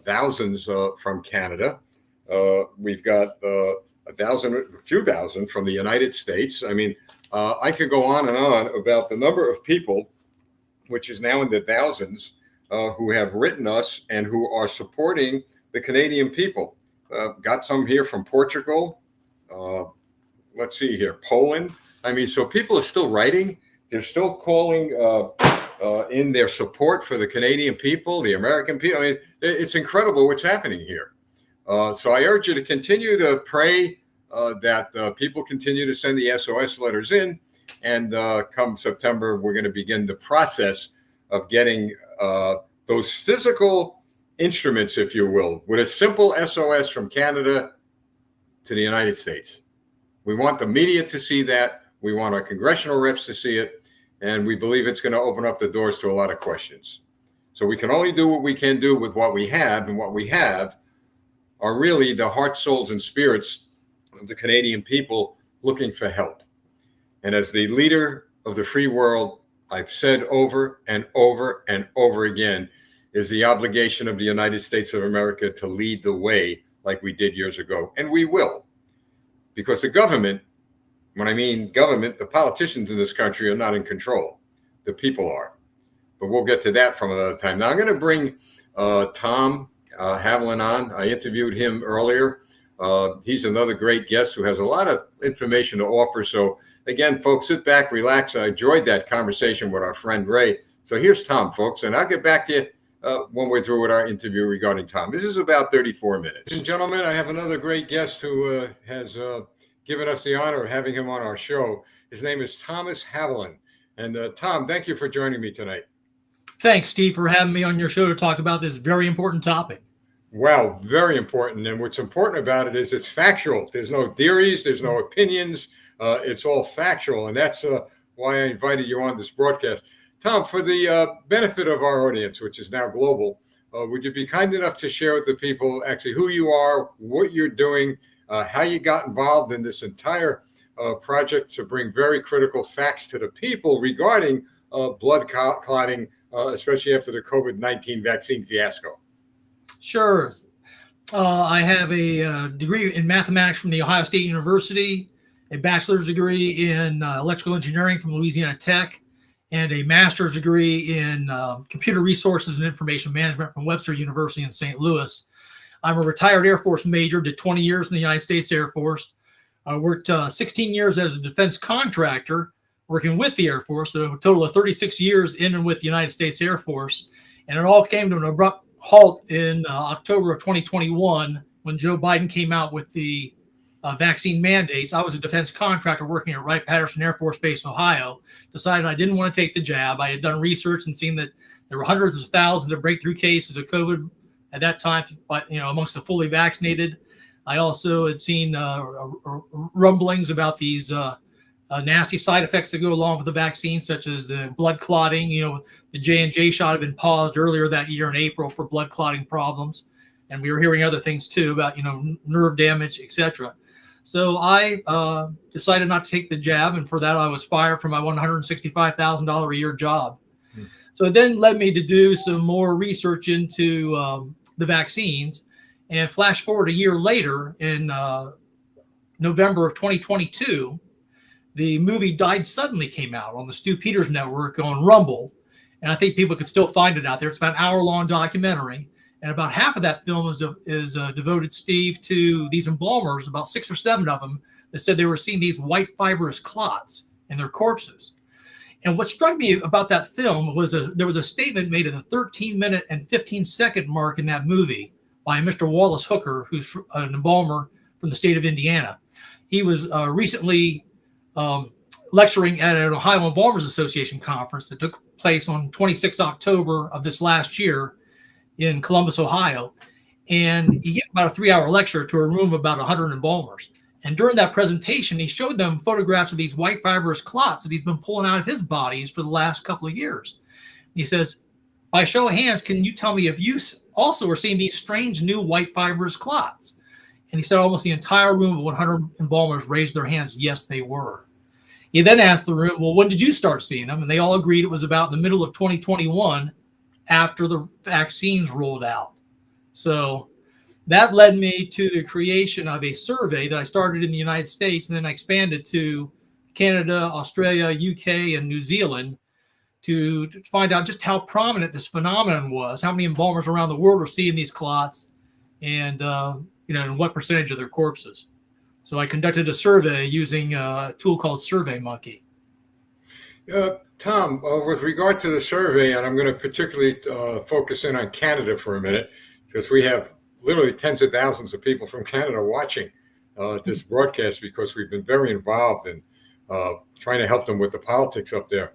thousands from Canada. We've got a few thousand from the United States. I mean, I could go on and on about the number of people, which is now in the thousands, who have written us and who are supporting the Canadian people. Got some here from Portugal. Let's see here, Poland. I mean, so people are still writing. They're still calling in their support for the Canadian people, the American people. I mean, it's incredible what's happening here. So I urge you to continue to pray that people continue to send the SOS letters in. And come September, we're going to begin the process of getting those physical instruments, if you will, with a simple SOS from Canada to the United States. We want the media to see that. We want our congressional reps to see it. And we believe it's going to open up the doors to a lot of questions. So we can only do what we can do with what we have, and what we have are really the hearts, souls, and spirits of the Canadian people looking for help. And as the leader of the free world, I've said over and over and over again, is the obligation of the United States of America to lead the way like we did years ago. And we will. Because the government, when I mean government, the politicians in this country are not in control. The people are. But we'll get to that from another time. Now I'm going to bring Tom Haviland on. I interviewed him earlier. He's another great guest who has a lot of information to offer. So again, folks, sit back, relax. I enjoyed that conversation with our friend Ray. So here's Tom, folks, and I'll get back to you when we're through with our interview regarding Tom. This is about 34 minutes. Ladies and gentlemen, I have another great guest who has given us the honor of having him on our show. His name is Thomas Haviland. And Tom, thank you for joining me tonight. Thanks, Steve, for having me on your show to talk about this very important topic. Well, very important. And what's important about it is it's factual. There's no theories. There's no opinions. It's all factual. And that's why I invited you on this broadcast. Tom, for the benefit of our audience, which is now global, would you be kind enough to share with the people actually who you are, what you're doing, how you got involved in this entire project to bring very critical facts to the people regarding blood clotting, especially after the COVID-19 vaccine fiasco? Sure. I have a degree in mathematics from The Ohio State University, a bachelor's degree in electrical engineering from Louisiana Tech, and a master's degree in computer resources and information management from Webster University in St. Louis. I'm a retired Air Force major, did 20 years in the United States Air Force. I worked 16 years as a defense contractor, working with the Air Force, so a total of 36 years in and with the United States Air Force. And it all came to an abrupt halt in October of 2021 when Joe Biden came out with the vaccine mandates. I was a defense contractor working at Wright-Patterson Air Force Base, Ohio, decided I didn't want to take the jab. I had done research and seen that there were hundreds of thousands of breakthrough cases of COVID at that time, amongst the fully vaccinated. I also had seen rumblings about these nasty side effects that go along with the vaccine, such as the blood clotting. The J&J shot had been paused earlier that year in April for blood clotting problems. And we were hearing other things too about, nerve damage, etc. So I decided not to take the jab. And for that, I was fired from my $165,000 a year job. So it then led me to do some more research into the vaccines. And flash forward a year later, in November of 2022, the movie Died Suddenly came out on the Stu Peters Network on Rumble. And I think people could still find it out there. It's about an hour-long documentary. And about half of that film is devoted, Steve, to these embalmers, about 6 or 7 of them, that said they were seeing these white fibrous clots in their corpses. And what struck me about that film was there was a statement made at the 13-minute and 15-second mark in that movie by Mr. Wallace Hooker, who's an embalmer from the state of Indiana. He was recently lecturing at an Ohio Embalmers Association conference that took place on 26 October of this last year in Columbus, Ohio. And he gave about a 3-hour lecture to a room of about 100 embalmers. And during that presentation, he showed them photographs of these white fibrous clots that he's been pulling out of his bodies for the last couple of years. He says, by show of hands, can you tell me if you also are seeing these strange new white fibrous clots? And he said almost the entire room of 100 embalmers raised their hands. Yes, they were. He then asked the room, well, when did you start seeing them? And they all agreed it was about in the middle of 2021 after the vaccines rolled out. So that led me to the creation of a survey that I started in the United States, and then I expanded to Canada, Australia, UK, and New Zealand to find out just how prominent this phenomenon was, how many embalmers around the world are seeing these clots, and and what percentage of their corpses. So I conducted a survey using a tool called SurveyMonkey. Tom, with regard to the survey, and I'm going to particularly focus in on Canada for a minute, because we have literally tens of thousands of people from Canada watching this broadcast because we've been very involved in trying to help them with the politics up there.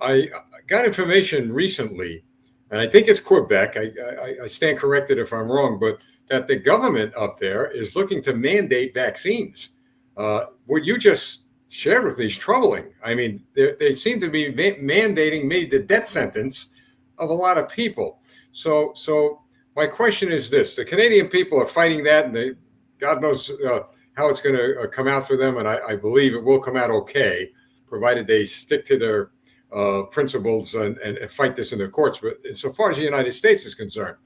I got information recently, and I think it's Quebec. I stand corrected if I'm wrong, but that the government up there is looking to mandate vaccines. What you just shared with me is troubling. I mean, they seem to be mandating maybe the death sentence of a lot of people. So my question is this: the Canadian people are fighting that, and God knows how it's going to come out for them, and I believe it will come out okay, provided they stick to their principles and fight this in the courts. But so far as the United States is concerned,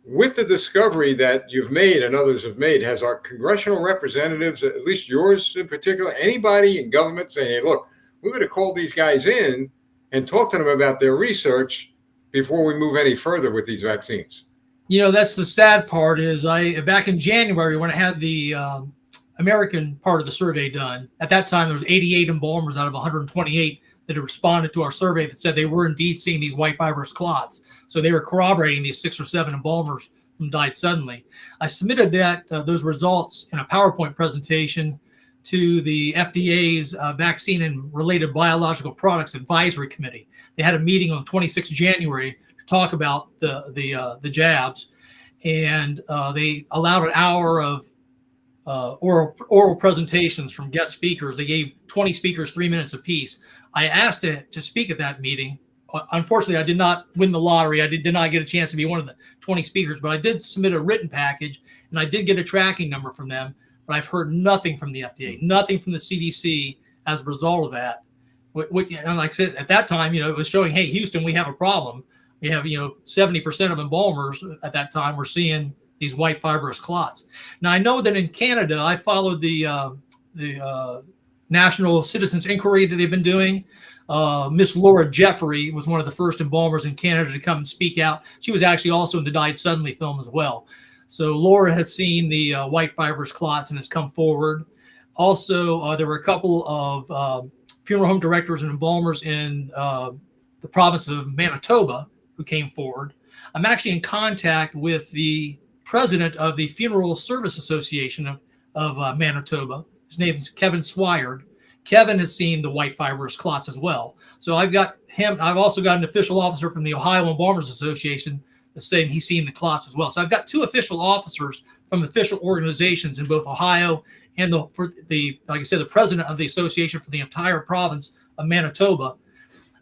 with the discovery that you've made and others have made, has our congressional representatives, at least yours in particular, anybody in government saying, hey, look, we better call these guys in and talk to them about their research before we move any further with these vaccines? That's the sad part is back in January when I had the American part of the survey done, at that time there was 88 embalmers out of 128 that had responded to our survey that said they were indeed seeing these white fibrous clots. So they were corroborating these 6 or 7 embalmers who died suddenly. I submitted those results in a PowerPoint presentation to the FDA's Vaccine and Related Biological Products Advisory Committee. They had a meeting on 26 January to talk about the jabs, and they allowed an hour of oral presentations from guest speakers. They gave 20 speakers 3 minutes apiece. I asked to speak at that meeting. Unfortunately, I did not win the lottery. I did not get a chance to be one of the 20 speakers, but I did submit a written package, and I did get a tracking number from them. But I've heard nothing from the FDA, nothing from the CDC as a result of that. And like I said, at that time, it was showing, hey, Houston, we have a problem. We have, 70% of embalmers at that time were seeing these white fibrous clots. Now, I know that in Canada, I followed the National Citizens Inquiry that they've been doing. Miss Laura Jeffrey was one of the first embalmers in Canada to come and speak out. She was actually also in the Died Suddenly film as well. So Laura has seen the white fibrous clots and has come forward. Also, there were a couple of funeral home directors and embalmers in the province of Manitoba who came forward. I'm actually in contact with the president of the Funeral Service Association of Manitoba. His name is Kevin Swire. Kevin has seen the white fibrous clots as well. So I've got him. I've also got an official officer from the Ohio Embalmers Association that's saying he's seen the clots as well. So I've got 2 official officers from official organizations in both Ohio and like I said, the president of the association for the entire province of Manitoba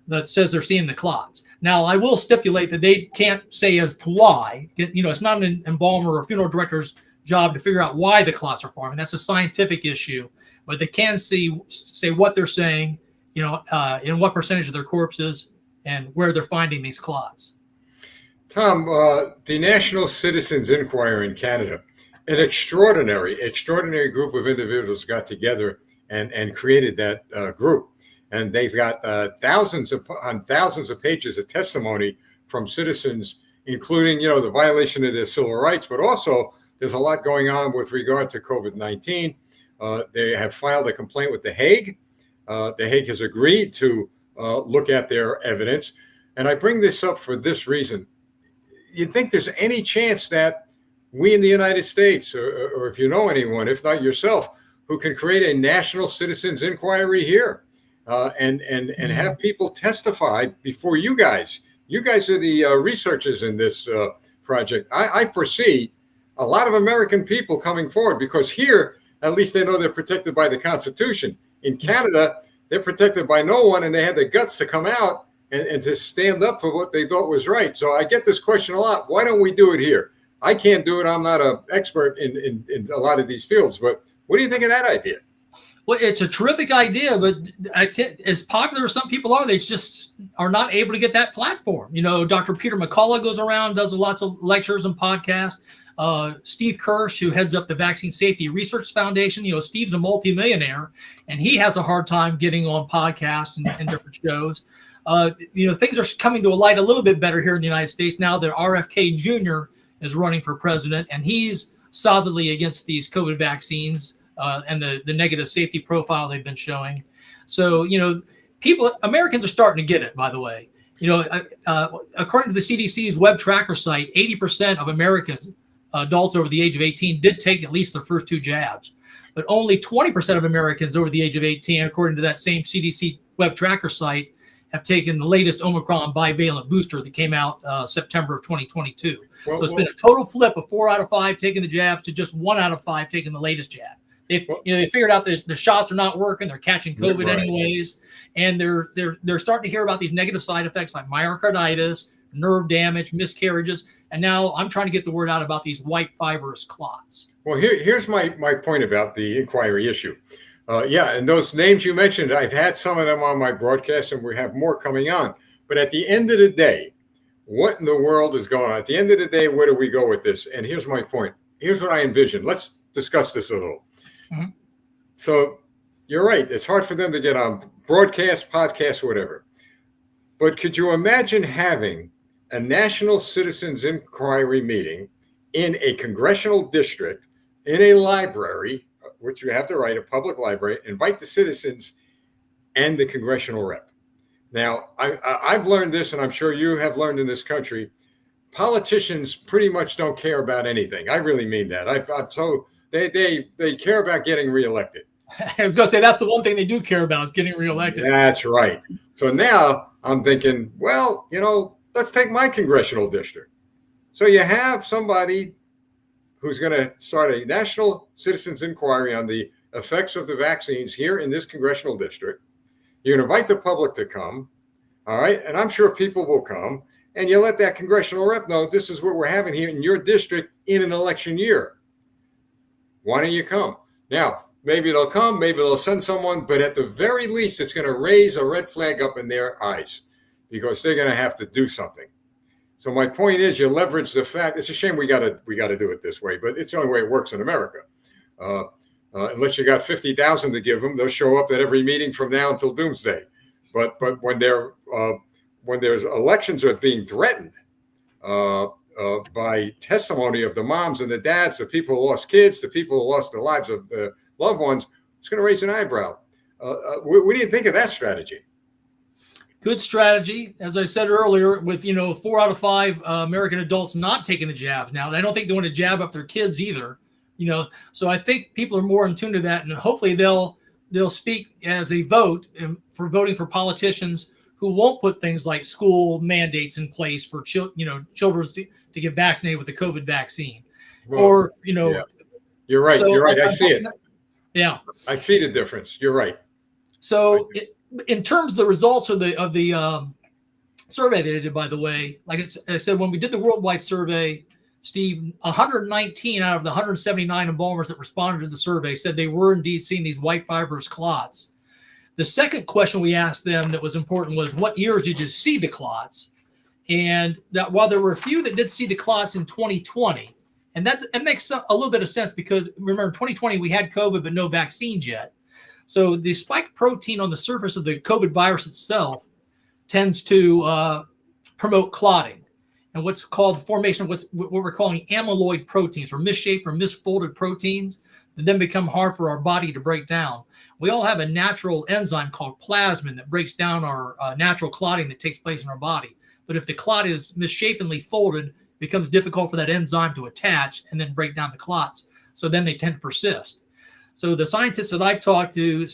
that says they're seeing the clots. Now, I will stipulate that they can't say as to why. It's not an embalmer or funeral director's job to figure out why the clots are forming. That's a scientific issue. But they can say what they're saying, in what percentage of their corpses and where they're finding these clots. Tom, the National Citizens Inquiry in Canada, an extraordinary group of individuals got together and created that group. And they've got thousands of pages of testimony from citizens, including, the violation of their civil rights, but also there's a lot going on with regard to COVID-19. They have filed a complaint with The Hague. The Hague has agreed to look at their evidence. And I bring this up for this reason. You think there's any chance that we in the United States, or if you know anyone, if not yourself, who can create a national citizens inquiry here and have people testify before you guys? You guys are the researchers in this project. I foresee a lot of American people coming forward because here, at least they know they're protected by the Constitution. In Canada, they're protected by no one, and they had the guts to come out and to stand up for what they thought was right. So I get this question a lot. Why don't we do it here? I can't do it. I'm not an expert in a lot of these fields, but what do you think of that idea? Well, it's a terrific idea, but as popular as some people are, they just are not able to get that platform. Dr. Peter McCullough goes around, does lots of lectures and podcasts. Steve Kirsch, who heads up the Vaccine Safety Research Foundation, Steve's a multimillionaire, and he has a hard time getting on podcasts and different shows. Things are coming to a light a little bit better here in the United States now that RFK Jr. is running for president, and he's solidly against these COVID vaccines and the negative safety profile they've been showing. So, Americans are starting to get it, by the way. According to the CDC's web tracker site, 80% of Americans, adults over the age of 18, did take at least their first 2 jabs. But only 20% of Americans over the age of 18, according to that same CDC web tracker site, have taken the latest Omicron bivalent booster that came out September of 2022. So it's been a total flip of 4 out of 5 taking the jabs to just 1 out of 5 taking the latest jab. They figured out the shots are not working. They're catching COVID Right. anyways, and they're starting to hear about these negative side effects like myocarditis, nerve damage, miscarriages, and now I'm trying to get the word out about these white fibrous clots. Well, here's my point about the inquiry issue. Yeah, and those names you mentioned, I've had some of them on my broadcast, and we have more coming on. But at the end of the day, what in the world is going on? At the end of the day, where do we go with this? And here's my point. Here's what I envision. Let's discuss this a little. Mm-hmm. So you're right. It's hard for them to get on broadcast, podcast, whatever. But could you imagine having a national citizens inquiry meeting in a congressional district, in a library, which you have to write, a public library, invite the citizens and the congressional rep? Now, I've learned this, and I'm sure you have learned in this country, politicians pretty much don't care about anything. I really mean that. They care about getting reelected. I was going to say that's the one thing they do care about is getting reelected. That's right. So now I'm thinking, well, let's take my congressional district. So you have somebody who's going to start a national citizens inquiry on the effects of the vaccines here in this congressional district. You invite the public to come, all right? And I'm sure people will come. And you let that congressional rep know this is what we're having here in your district in an election year. Why don't you come? Now, maybe they'll come, maybe they'll send someone, but at the very least, it's going to raise a red flag up in their eyes because they're going to have to do something. So my point is, you leverage the fact. It's a shame we got to do it this way, but it's the only way it works in America. Unless you got 50,000 to give them, they'll show up at every meeting from now until doomsday. But when there's elections are being threatened by testimony of the moms and the dads, the people who lost kids, the people who lost the lives of loved ones, it's going to raise an eyebrow. What do you think of that strategy? Good strategy. As I said earlier, with 4 out of 5 American adults not taking the jabs now, and I don't think they want to jab up their kids either. So I think people are more in tune to that, and hopefully they'll speak as a vote for voting for politicians who won't put things like school mandates in place for children to get vaccinated with the COVID vaccine. Well, Yeah. You're right. So, You're right. I see it. Yeah. I see the difference. You're right. So in terms of the results of the survey that I did, by the way, like I said, when we did the worldwide survey, Steve, 119 out of the 179 embalmers that responded to the survey said they were indeed seeing these white fibrous clots. The second question we asked them that was important was, what years did you see the clots? And that while there were a few that did see the clots in 2020, and that makes a little bit of sense because remember, in 2020, we had COVID, but no vaccines yet. So the spike protein on the surface of the COVID virus itself tends to promote clotting. And what's called the formation of what we're calling amyloid proteins, or misshaped or misfolded proteins that then become hard for our body to break down. We all have a natural enzyme called plasmin that breaks down our natural clotting that takes place in our body. But if the clot is misshapenly folded, it becomes difficult for that enzyme to attach and then break down the clots. So then they tend to persist. So the scientists that I've talked to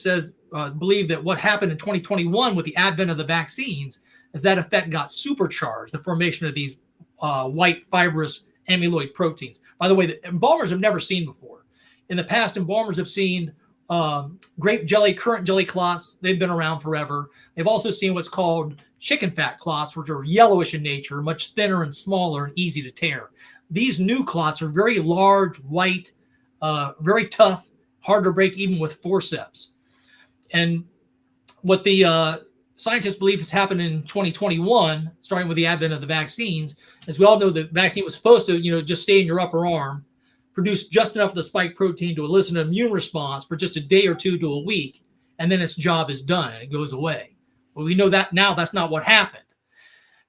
believe that what happened in 2021 with the advent of the vaccines is that effect got supercharged, the formation of these white fibrous amyloid proteins. By the way, the embalmers have never seen before. In the past, embalmers have seen grape jelly, currant jelly clots. They've been around forever. They've also seen what's called chicken fat clots, which are yellowish in nature, much thinner and smaller and easy to tear. These new clots are very large, white, very tough, hard to break even with forceps. And what the scientists believe has happened in 2021, starting with the advent of the vaccines, as we all know, the vaccine was supposed to, just stay in your upper arm, produce just enough of the spike protein to elicit an immune response for just a day or two to a week, and then its job is done and it goes away. Well, we know that now that's not what happened.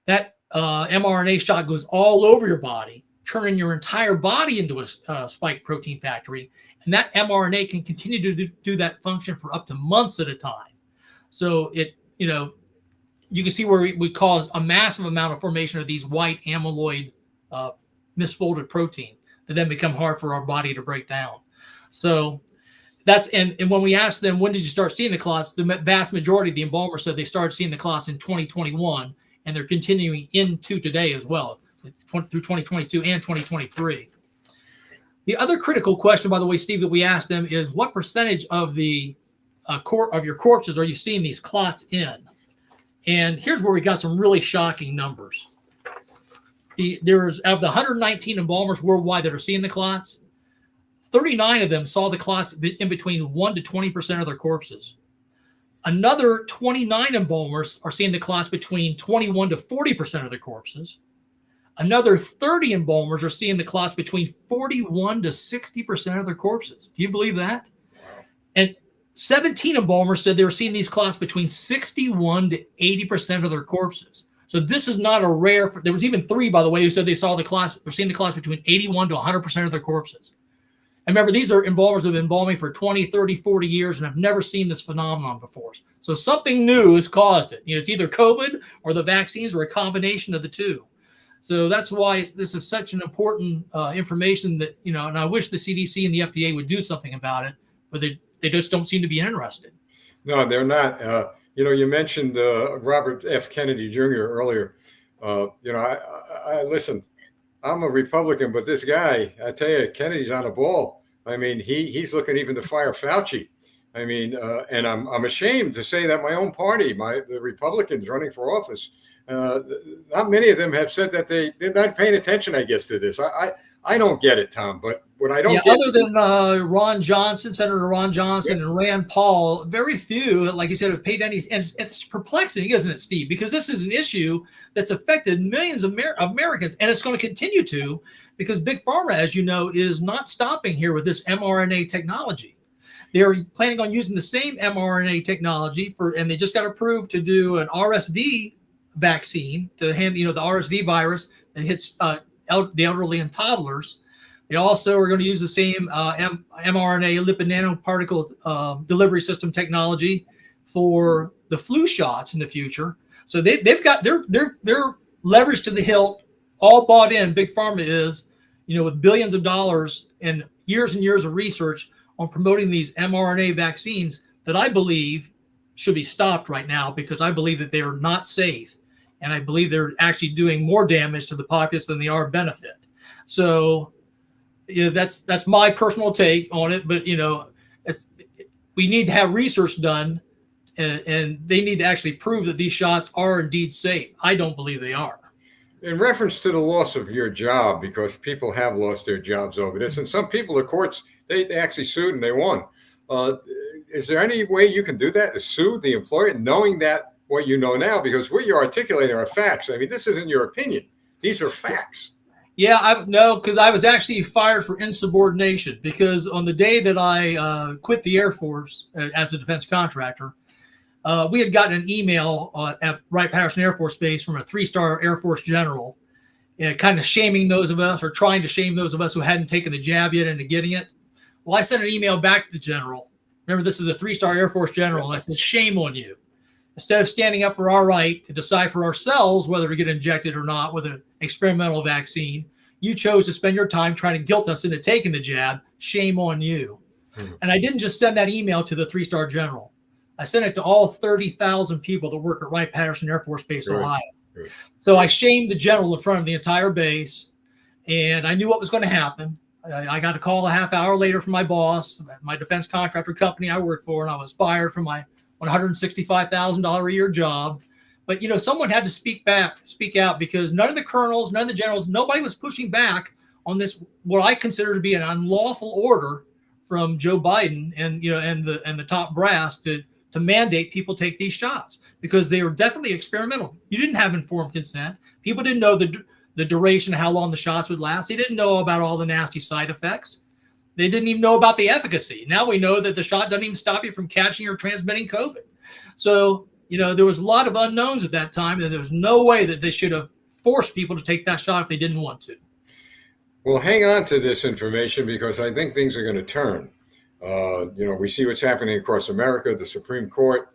That mRNA shot goes all over your body, turning your entire body into a spike protein factory, and that mRNA can continue to do that function for up to months at a time. So you can see where it would cause a massive amount of formation of these white amyloid misfolded protein that then become hard for our body to break down. So and when we asked them, when did you start seeing the clots? The vast majority of the embalmers said they started seeing the clots in 2021, and they're continuing into today as well, through 2022 and 2023. The other critical question, by the way, Steve, that we asked them is what percentage of the of your corpses are you seeing these clots in? And here's where we got some really shocking numbers. There's of the 119 embalmers worldwide that are seeing the clots, 39 of them saw the clots in between 1 to 20% of their corpses. Another 29 embalmers are seeing the clots between 21 to 40% of their corpses. Another 30 embalmers are seeing the clots between 41 to 60% of their corpses. Do you believe that? And 17 embalmers said they were seeing these clots between 61 to 80% of their corpses. So this is not a rare. There was even 3, by the way, who said they saw the clots. They're seeing the clots between 81 to 100% of their corpses. And remember, these are embalmers who have been embalming for 20, 30, 40 years and have never seen this phenomenon before. So something new has caused it. It's either COVID or the vaccines or a combination of the two. So that's why this is such an important information that, and I wish the CDC and the FDA would do something about it, but they just don't seem to be interested. No, they're not. You mentioned Robert F. Kennedy Jr. earlier. I listen, I'm a Republican, but this guy, I tell you, Kennedy's on a ball. I mean, he's looking even to fire Fauci. I mean, and I'm ashamed to say that my own party, the Republicans running for office, not many of them have said that they're not paying attention, I guess, to this. I don't get it, Tom, but what I don't get. Other than Ron Johnson, Senator Ron Johnson, and Rand Paul, very few, like you said, have paid any. And it's perplexing, isn't it, Steve? Because this is an issue that's affected millions of Americans, and it's going to continue to, because Big Pharma, as you know, is not stopping here with this mRNA technology. They're planning on using the same mRNA technology and they just got approved to do an RSV vaccine to hand, the RSV virus that hits the elderly and toddlers. They also are going to use the same mRNA lipid nanoparticle delivery system technology for the flu shots in the future. So they've got their leverage to the hilt, all bought in. Big Pharma is, with billions of dollars and years of research on promoting these mRNA vaccines that I believe should be stopped right now, because I believe that they are not safe. And I believe they're actually doing more damage to the populace than they are benefit. So, that's my personal take on it. But, we need to have research done, and they need to actually prove that these shots are indeed safe. I don't believe they are. In reference to the loss of your job, because people have lost their jobs over this, and some people, the courts, they actually sued and they won. Is there any way you can do that, to sue the employer, knowing that what you know now? Because what you're articulating are facts. I mean, this isn't your opinion. These are facts. Yeah, because I was actually fired for insubordination, because on the day that I quit the Air Force as a defense contractor, we had gotten an email at Wright-Patterson Air Force Base from a 3-star Air Force general, kind of shaming those of us, or trying to shame those of us who hadn't taken the jab yet into getting it. Well, I sent an email back to the general. Remember, this is a 3-star Air Force general. And I said, shame on you. Instead of standing up for our right to decide for ourselves whether to get injected or not with an experimental vaccine, you chose to spend your time trying to guilt us into taking the jab. Shame on you. And I didn't just send that email to the 3-star general. I sent it to all 30,000 people that work at Wright-Patterson Air Force Base, Ohio. Good. So I shamed the general in front of the entire base, and I knew what was going to happen. I got a call a half hour later from my boss, my defense contractor company I worked for, and I was fired from my $165,000 a year job. But, someone had to speak out, because none of the colonels, none of the generals, nobody was pushing back on this, what I consider to be an unlawful order from Joe Biden and the top brass to mandate people take these shots, because they were definitely experimental. You didn't have informed consent. People didn't know the duration, how long the shots would last. They didn't know about all the nasty side effects. They didn't even know about the efficacy. Now we know that the shot doesn't even stop you from catching or transmitting COVID. So, there was a lot of unknowns at that time, and there was no way that they should have forced people to take that shot if they didn't want to. Well, hang on to this information, because I think things are going to turn. We see what's happening across America, the Supreme Court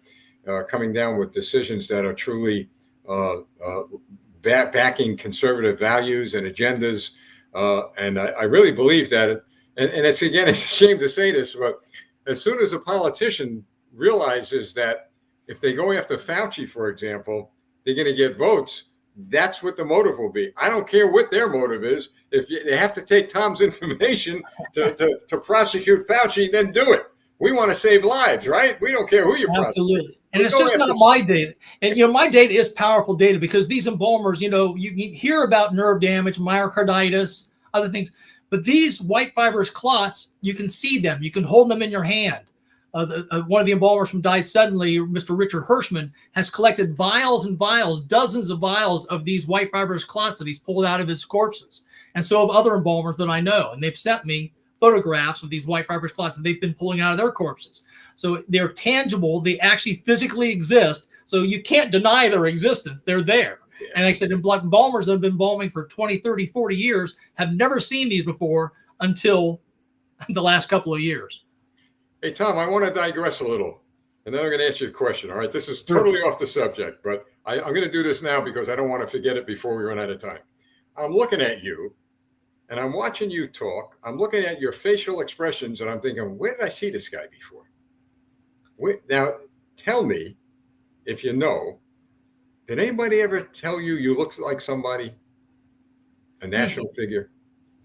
coming down with decisions that are truly backing conservative values and agendas. And I really believe that, and it's a shame to say this, but as soon as a politician realizes that if they go after Fauci, for example, they're going to get votes, that's what the motive will be. I don't care what their motive is. If they have to take Tom's information to prosecute Fauci, then do it. We want to save lives, right? We don't care who you prosecute. Absolutely. And it's just not my data. And, my data is powerful data because these embalmers, you can hear about nerve damage, myocarditis, other things. But these white fibrous clots, you can see them. You can hold them in your hand. One of the embalmers from Died Suddenly, Mr. Richard Hirschman, has collected vials and vials, dozens of vials of these white fibrous clots that he's pulled out of his corpses. And so have other embalmers that I know. And they've sent me photographs of these white fibrous clots that they've been pulling out of their corpses. So they're tangible. They actually physically exist. So you can't deny their existence. They're there. Yeah. And like I said, embalmers that have been embalming for 20, 30, 40 years have never seen these before until the last couple of years. Hey, Tom, I want to digress a little, and then I'm going to ask you a question. All right, this is totally off the subject, but I'm going to do this now because I don't want to forget it before we run out of time. I'm looking at you, and I'm watching you talk. I'm looking at your facial expressions, and I'm thinking, where did I see this guy before? Now, tell me, if you know, did anybody ever tell you look like somebody, a national figure?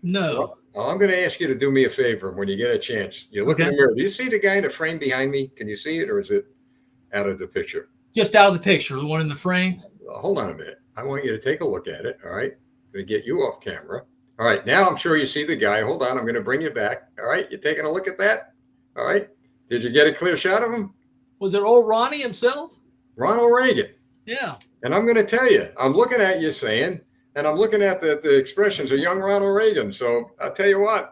No. Well, I'm going to ask you to do me a favor when you get a chance. You look in the mirror. Do you see the guy in the frame behind me? Can you see it, or is it out of the picture? Just out of the picture, the one in the frame. Well, hold on a minute. I want you to take a look at it. All right. I'm going to get you off camera. All right. Now I'm sure you see the guy. Hold on. I'm going to bring you back. All right. You taking a look at that? All right. Did you get a clear shot of him? Was it old Ronnie himself? Ronald Reagan. Yeah. And I'm going to tell you, I'm looking at you saying, and I'm looking at the expressions of young Ronald Reagan. So I'll tell you what,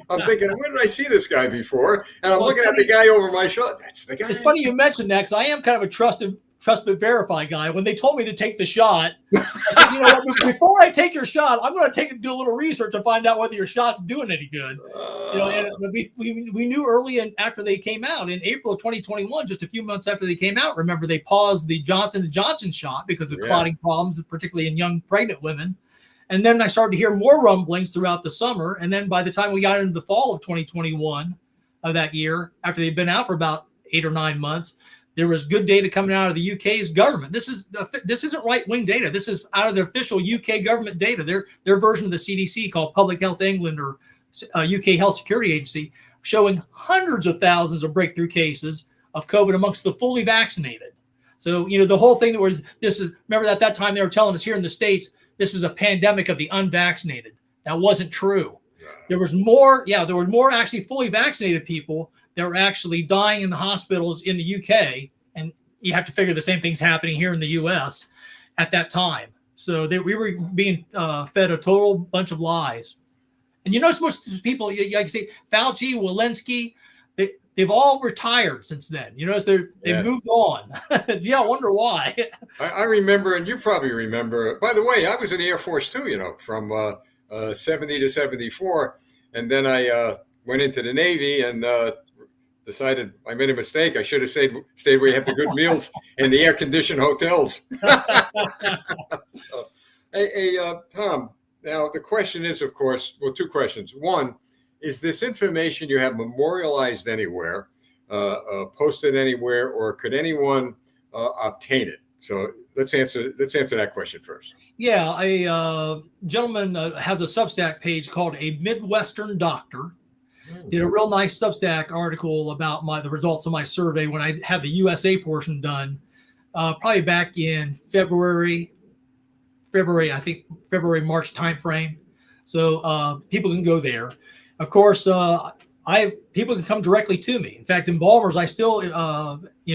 I'm thinking, where did I see this guy before? And I'm looking at the guy over my shoulder. That's the guy. It's funny you mentioned that because I am kind of a trust but verify guy. When they told me to take the shot, I said, before I take your shot, I'm going to do a little research and find out whether your shot's doing any good. And we knew early after they came out in April of 2021, just a few months after they came out. Remember, they paused the Johnson & Johnson shot because of clotting problems, particularly in young pregnant women. And then I started to hear more rumblings throughout the summer. And then by the time we got into the fall of 2021 of that year, after they'd been out for about 8 or 9 months, there was good data coming out of the UK's government. This isn't right-wing data. This is out of the official UK government data. Their version of the CDC called Public Health England or UK Health Security Agency, showing hundreds of thousands of breakthrough cases of COVID amongst the fully vaccinated. So, the whole thing that was remember at that time they were telling us here in the States, this is a pandemic of the unvaccinated. That wasn't true. There was more actually fully vaccinated people that were actually dying in the hospitals in the UK. And you have to figure the same thing's happening here in the US at that time. So we were being fed a total bunch of lies. And most of these people, like you say, Fauci, Walensky, they've all retired since then. They've moved on. Yeah, I wonder why. I remember, and you probably remember, by the way, I was in the Air Force too, from 70 to 74. And then I went into the Navy and decided I made a mistake. I should have stayed where you have the good meals in the air-conditioned hotels. Hey, Tom, now the question is, of course, two questions. One, is this information you have memorialized anywhere, posted anywhere, or could anyone obtain it? So let's answer that question first. Yeah, a gentleman has a Substack page called A Midwestern Doctor. Did a real nice Substack article about the results of my survey when I had the USA portion done, probably back in February, I think March timeframe. So people can go there. Of course, people can come directly to me. In fact, embalmers, I still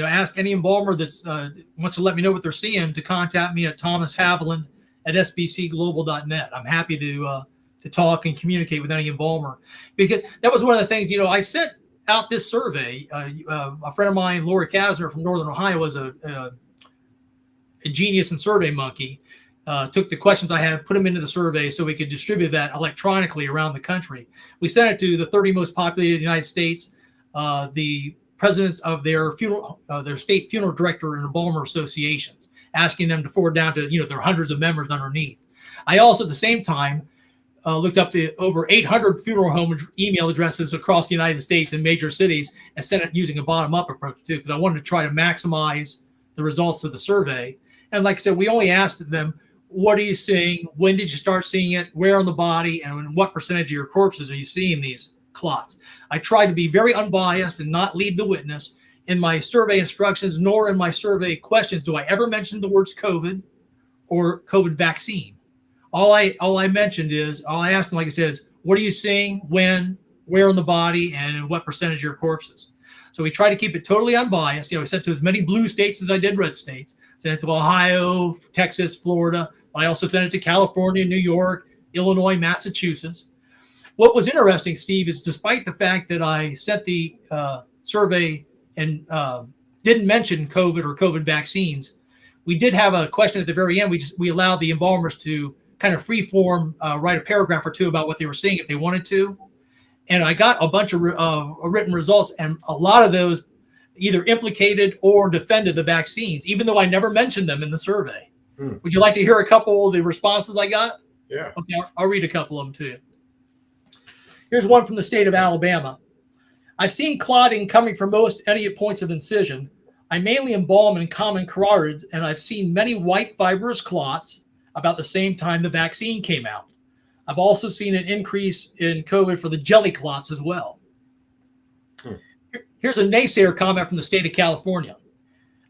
ask any embalmer that wants to let me know what they're seeing to contact me at Thomas Haviland at sbcglobal.net. I'm happy to talk and communicate with any embalmer, because that was one of the things, I sent out this survey. A friend of mine, Laura Kasner from Northern Ohio, was a genius and survey monkey. Took the questions I had, put them into the survey so we could distribute that electronically around the country. We sent it to the 30 most populated United States, the presidents of their state funeral director and embalmer associations, asking them to forward down to, their hundreds of members underneath. I also, at the same time, looked up the over 800 funeral home email addresses across the United States in major cities and sent it using a bottom-up approach too, because I wanted to try to maximize the results of the survey. And like I said, we only asked them, what are you seeing? When did you start seeing it? Where on the body? And in what percentage of your corpses are you seeing these clots? I try to be very unbiased and not lead the witness. In my survey instructions, nor in my survey questions, do I ever mention the words COVID or COVID vaccine. All I mentioned is, all I asked them, like I said, is what are you seeing, when, where on the body, and in what percentage of your corpses? So we try to keep it totally unbiased. I sent to as many blue states as I did red states. Sent it to Ohio, Texas, Florida. I also sent it to California, New York, Illinois, Massachusetts. What was interesting, Steve, is despite the fact that I sent the survey and didn't mention COVID or COVID vaccines, we did have a question at the very end. We allowed the embalmers to kind of free form write a paragraph or two about what they were seeing if they wanted to. And I got a bunch of written results, and a lot of those either implicated or defended the vaccines, even though I never mentioned them in the survey. Would you like to hear a couple of the responses I got? Yeah. Okay, I'll read a couple of them to you. Here's one from the state of Alabama. I've seen clotting coming from most any points of incision. I mainly embalm in common carotids, and I've seen many white fibrous clots about the same time the vaccine came out. I've also seen an increase in COVID for the jelly clots as well. Here's a naysayer comment from the state of California.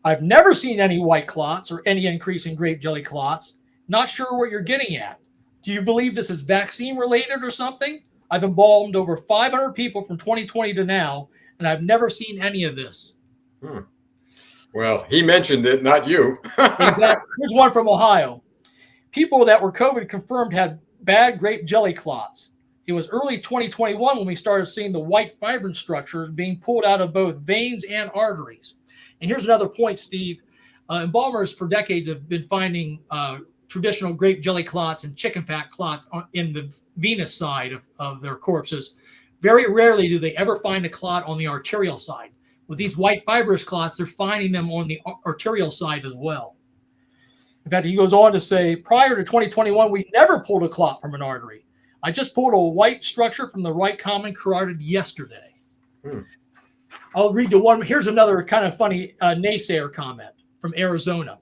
I've never seen any white clots or any increase in grape jelly clots. Not sure what you're getting at. Do you believe this is vaccine related or something? I've embalmed over 500 people from 2020 to now, and I've never seen any of this. Well, he mentioned it, not you. Exactly. Here's one from Ohio. People that were COVID confirmed had bad grape jelly clots. It was early 2021 when we started seeing the white fibrin structures being pulled out of both veins and arteries. And here's another point, Steve. Embalmers for decades have been finding traditional grape jelly clots and chicken fat clots in the venous side of their corpses. Very rarely do they ever find a clot on the arterial side. With these white fibrous clots, they're finding them on the arterial side as well. In fact, he goes on to say, prior to 2021, we never pulled a clot from an artery. I just pulled a white structure from the right common carotid yesterday. I'll read the one. Here's another kind of funny naysayer comment from Arizona.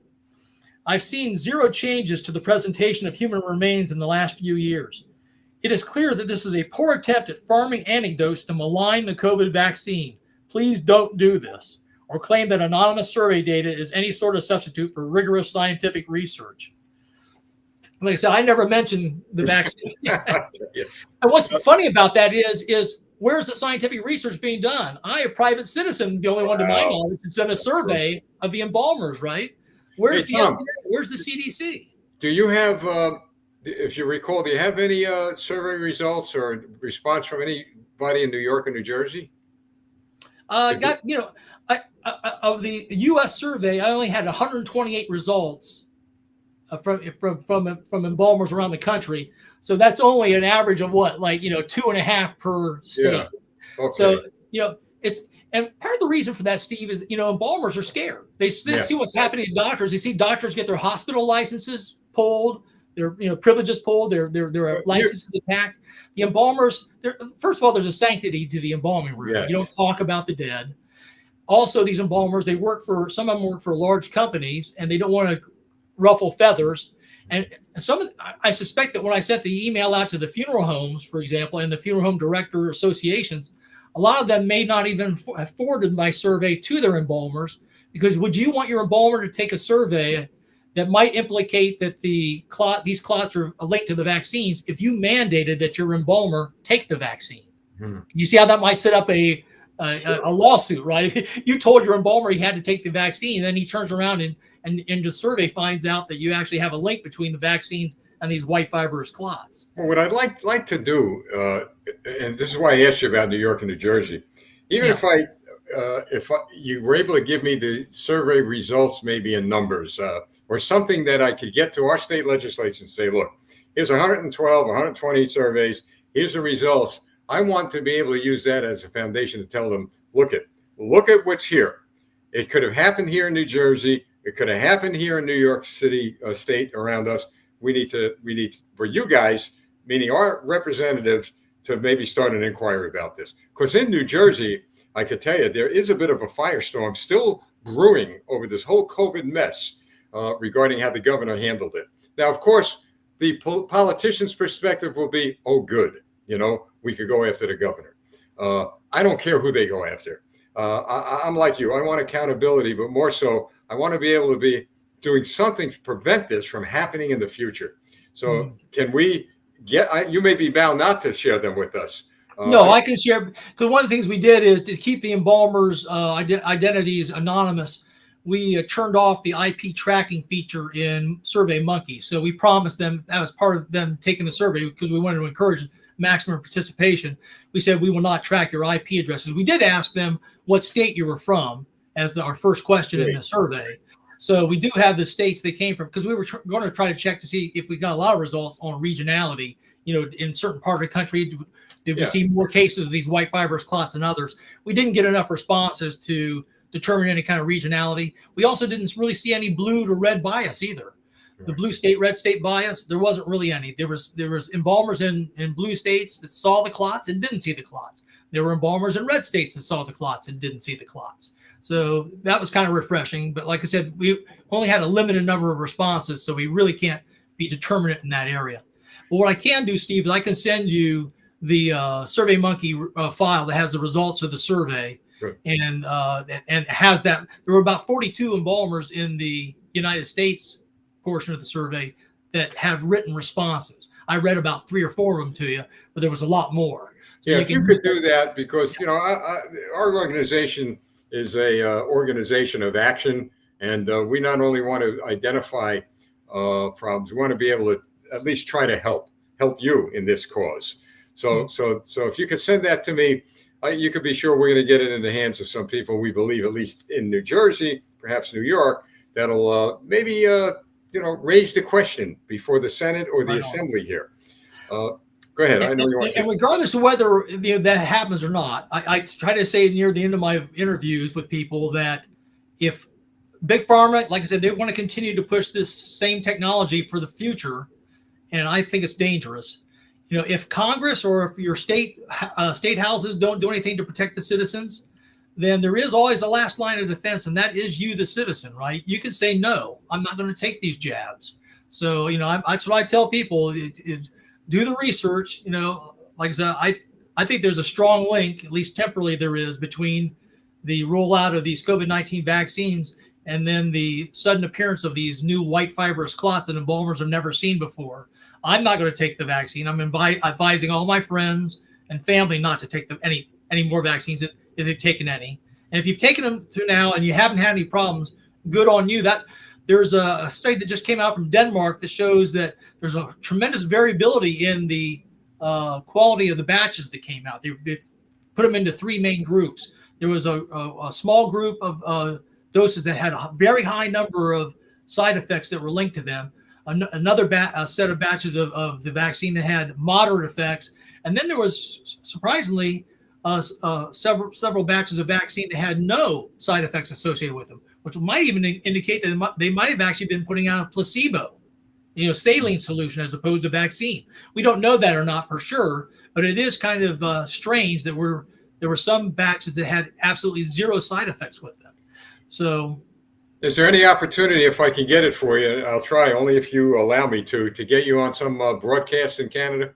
I've seen zero changes to the presentation of human remains in the last few years. It is clear that this is a poor attempt at farming anecdotes to malign the COVID vaccine. Please don't do this, or claim that anonymous survey data is any sort of substitute for rigorous scientific research. Like I said, I never mentioned the vaccine. And what's funny about that is where's the scientific research being done? I, a private citizen, the only one to my knowledge, that's done a survey of the embalmers, right? Where's the CDC? Do you have, if you recall, do you have any survey results or response from anybody in New York or New Jersey? Of the U.S. survey, I only had 128 results from embalmers around the country. So that's only an average of 2.5 per state. Yeah. Okay. So, and part of the reason for that, Steve, is, embalmers are scared. They see what's happening to doctors. They see doctors get their hospital licenses pulled, their privileges pulled, their licenses attacked. The embalmers, first of all, there's a sanctity to the embalming room. Yes. You don't talk about the dead. Also, these embalmers, some of them work for large companies, and they don't want to ruffle feathers. And I suspect that when I sent the email out to the funeral homes, for example, and the funeral home director associations, a lot of them may not even have forwarded my survey to their embalmers, because would you want your embalmer to take a survey that might implicate that these clots are linked to the vaccines if you mandated that your embalmer take the vaccine? You see how that might set up a lawsuit, right? If you told your embalmer he had to take the vaccine, then he turns around and the survey finds out that you actually have a link between the vaccines and these white fibrous clots. Well, what I'd like to do, and this is why I asked you about New York and New Jersey, even if you were able to give me the survey results, maybe in numbers, or something that I could get to our state legislature and say, look, here's 112, 120 surveys, here's the results. I want to be able to use that as a foundation to tell them, look at what's here. It could have happened here in New Jersey. It could have happened here in New York City, state around us. We need for you guys, meaning our representatives, to maybe start an inquiry about this. Because in New Jersey, I could tell you, there is a bit of a firestorm still brewing over this whole COVID mess. regarding how the governor handled it. Now, of course, the politician's perspective will be, oh, good, we could go after the governor. I don't care who they go after. I'm like you. I want accountability, but more so, I want to be able to be doing something to prevent this from happening in the future. So can we you may be bound not to share them with us. No, I can share, because one of the things we did is to keep the embalmers' identities anonymous. We turned off the IP tracking feature in SurveyMonkey. So we promised them, that was part of them taking the survey, because we wanted to encourage maximum participation. We said we will not track your IP addresses. We did ask them what state you were from as our first question in the survey. So we do have the states they came from, because we were going to try to check to see if we got a lot of results on regionality. In certain part of the country, did we see more cases of these white fibrous clots than others? We didn't get enough responses to determine any kind of regionality. We also didn't really see any blue to red bias either. The blue state, red state bias, there wasn't really any. There was embalmers in blue states that saw the clots and didn't see the clots. There were embalmers in red states that saw the clots and didn't see the clots. So that was kind of refreshing. But like I said, we only had a limited number of responses, so we really can't be determinate in that area. But what I can do, Steve, is I can send you the SurveyMonkey file that has the results of the survey. Sure. And has that. There were about 42 embalmers in the United States portion of the survey that have written responses. I read about 3 or 4 of them to you, but there was a lot more. So if you could do that, because our organization is a organization of action, and we not only want to identify problems, we want to be able to at least try to help you in this cause. So if you could send that to me, you could be sure we're going to get it in the hands of some people we believe, at least in New Jersey, perhaps New York, that'll maybe raise the question before the Senate or the Assembly here. Go ahead. I know you want to. And regardless of whether that happens or not, I try to say near the end of my interviews with people that if Big Pharma, like I said, they want to continue to push this same technology for the future, and I think it's dangerous. If Congress or if your state houses don't do anything to protect the citizens, then there is always a last line of defense, and that is you, the citizen, right? You can say, no, I'm not going to take these jabs. So, that's what I tell people. Do the research. Like I said, I think there's a strong link, at least temporarily there is, between the rollout of these COVID-19 vaccines and then the sudden appearance of these new white fibrous clots that embalmers have never seen before. I'm not going to take the vaccine. I'm advising all my friends and family not to take any more vaccines if they've taken any. And if you've taken them to now and you haven't had any problems, good on you. There's a study that just came out from Denmark that shows that there's a tremendous variability in the quality of the batches that came out. They've put them into 3 main groups. There was a small group of doses that had a very high number of side effects that were linked to them. Another set of batches of the vaccine that had moderate effects. And then there was, surprisingly, several batches of vaccine that had no side effects associated with them, which might even indicate that they might have actually been putting out a placebo, saline solution as opposed to vaccine. We don't know that or not for sure, but it is kind of strange that there were some batches that had absolutely 0 side effects with them. So, is there any opportunity, if I can get it for you, I'll try only if you allow me to get you on some broadcast in Canada?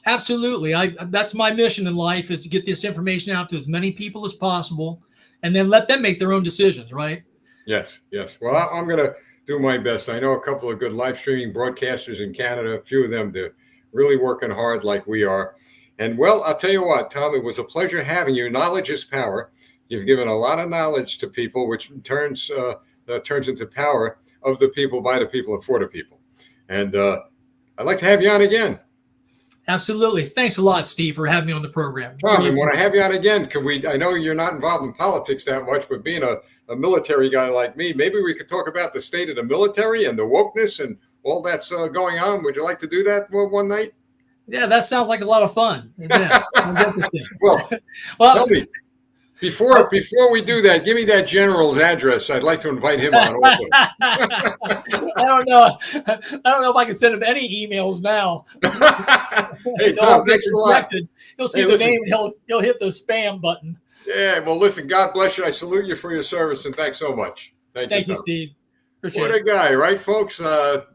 Absolutely. That's my mission in life, is to get this information out to as many people as possible and then let them make their own decisions, right? Yes. Well, I'm going to do my best. I know a couple of good live streaming broadcasters in Canada, a few of them, they're really working hard like we are. And well, I'll tell you what, Tom, it was a pleasure having you. Knowledge is power. You've given a lot of knowledge to people, which turns into power of the people, by the people, and for the people. And I'd like to have you on again. Absolutely. Thanks a lot, Steve, for having me on the program. Tom, I want to have you on again. I know you're not involved in politics that much, but being a military guy like me, maybe we could talk about the state of the military and the wokeness and all that's going on. Would you like to do that one night? Yeah, that sounds like a lot of fun. Yeah, sounds interesting. well, tell me. Before we do that, give me that general's address. I'd like to invite him on also. I don't know if I can send him any emails now. Hey, Tom, thanks a lot. He'll see the name and he'll hit the spam button. Yeah, well, listen, God bless you. I salute you for your service, and thanks so much. Thank you, Steve. Appreciate What it. a guy, right, folks? All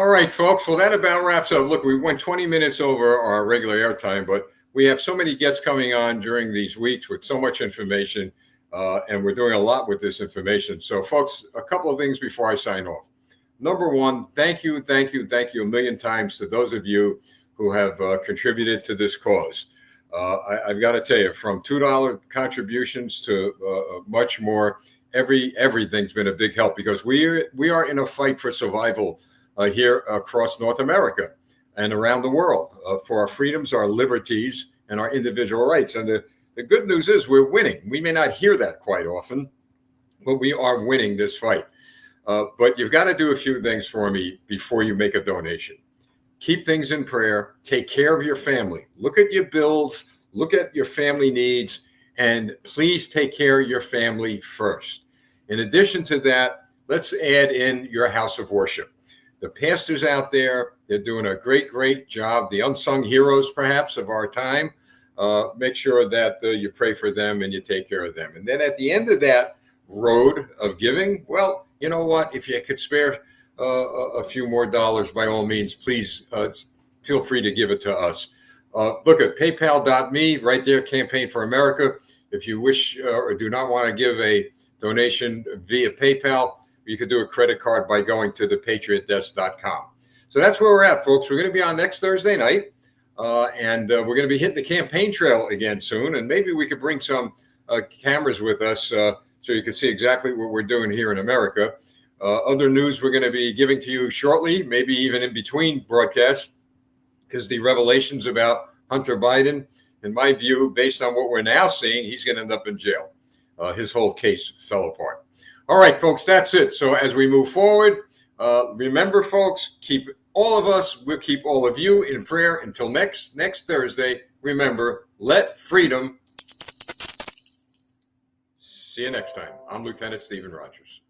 right, folks. Well, that about wraps up. Look, we went 20 minutes over our regular airtime, but we have so many guests coming on during these weeks with so much information, and we're doing a lot with this information. So, folks, a couple of things before I sign off. Number one, thank you a million times to those of you who have contributed to this cause. I've got to tell you, from $2 contributions to much more, everything's been a big help, because we are in a fight for survival here across North America and around the world for our freedoms, our liberties, and our individual rights. And the good news is we're winning. We may not hear that quite often, but we are winning this fight. But you've got to do a few things for me before you make a donation. Keep things in prayer. Take care of your family. Look at your bills. Look at your family needs. And please take care of your family first. In addition to that, let's add in your house of worship. The pastors out there, they're doing a great job. The unsung heroes, perhaps, of our time. Make sure that you pray for them and you take care of them. And then at the end of that road of giving, well, you know what? If you could spare a few more dollars, by all means, please feel free to give it to us. Look at paypal.me, right there, Campaign for America. If you wish or do not want to give a donation via PayPal, you could do a credit card by going to thepatriotdesk.com. So that's where we're at, folks. We're going to be on next Thursday night, and we're going to be hitting the campaign trail again soon. And maybe we could bring some cameras with us so you can see exactly what we're doing here in America. Other news we're going to be giving to you shortly, maybe even in between broadcasts, is the revelations about Hunter Biden. In my view, based on what we're now seeing, he's going to end up in jail. His whole case fell apart. All right, folks, that's it. So as we move forward, remember, folks, keep all of us, we'll keep all of you in prayer until next Thursday. Remember, let freedom. See you next time. I'm Lieutenant Stephen Rogers.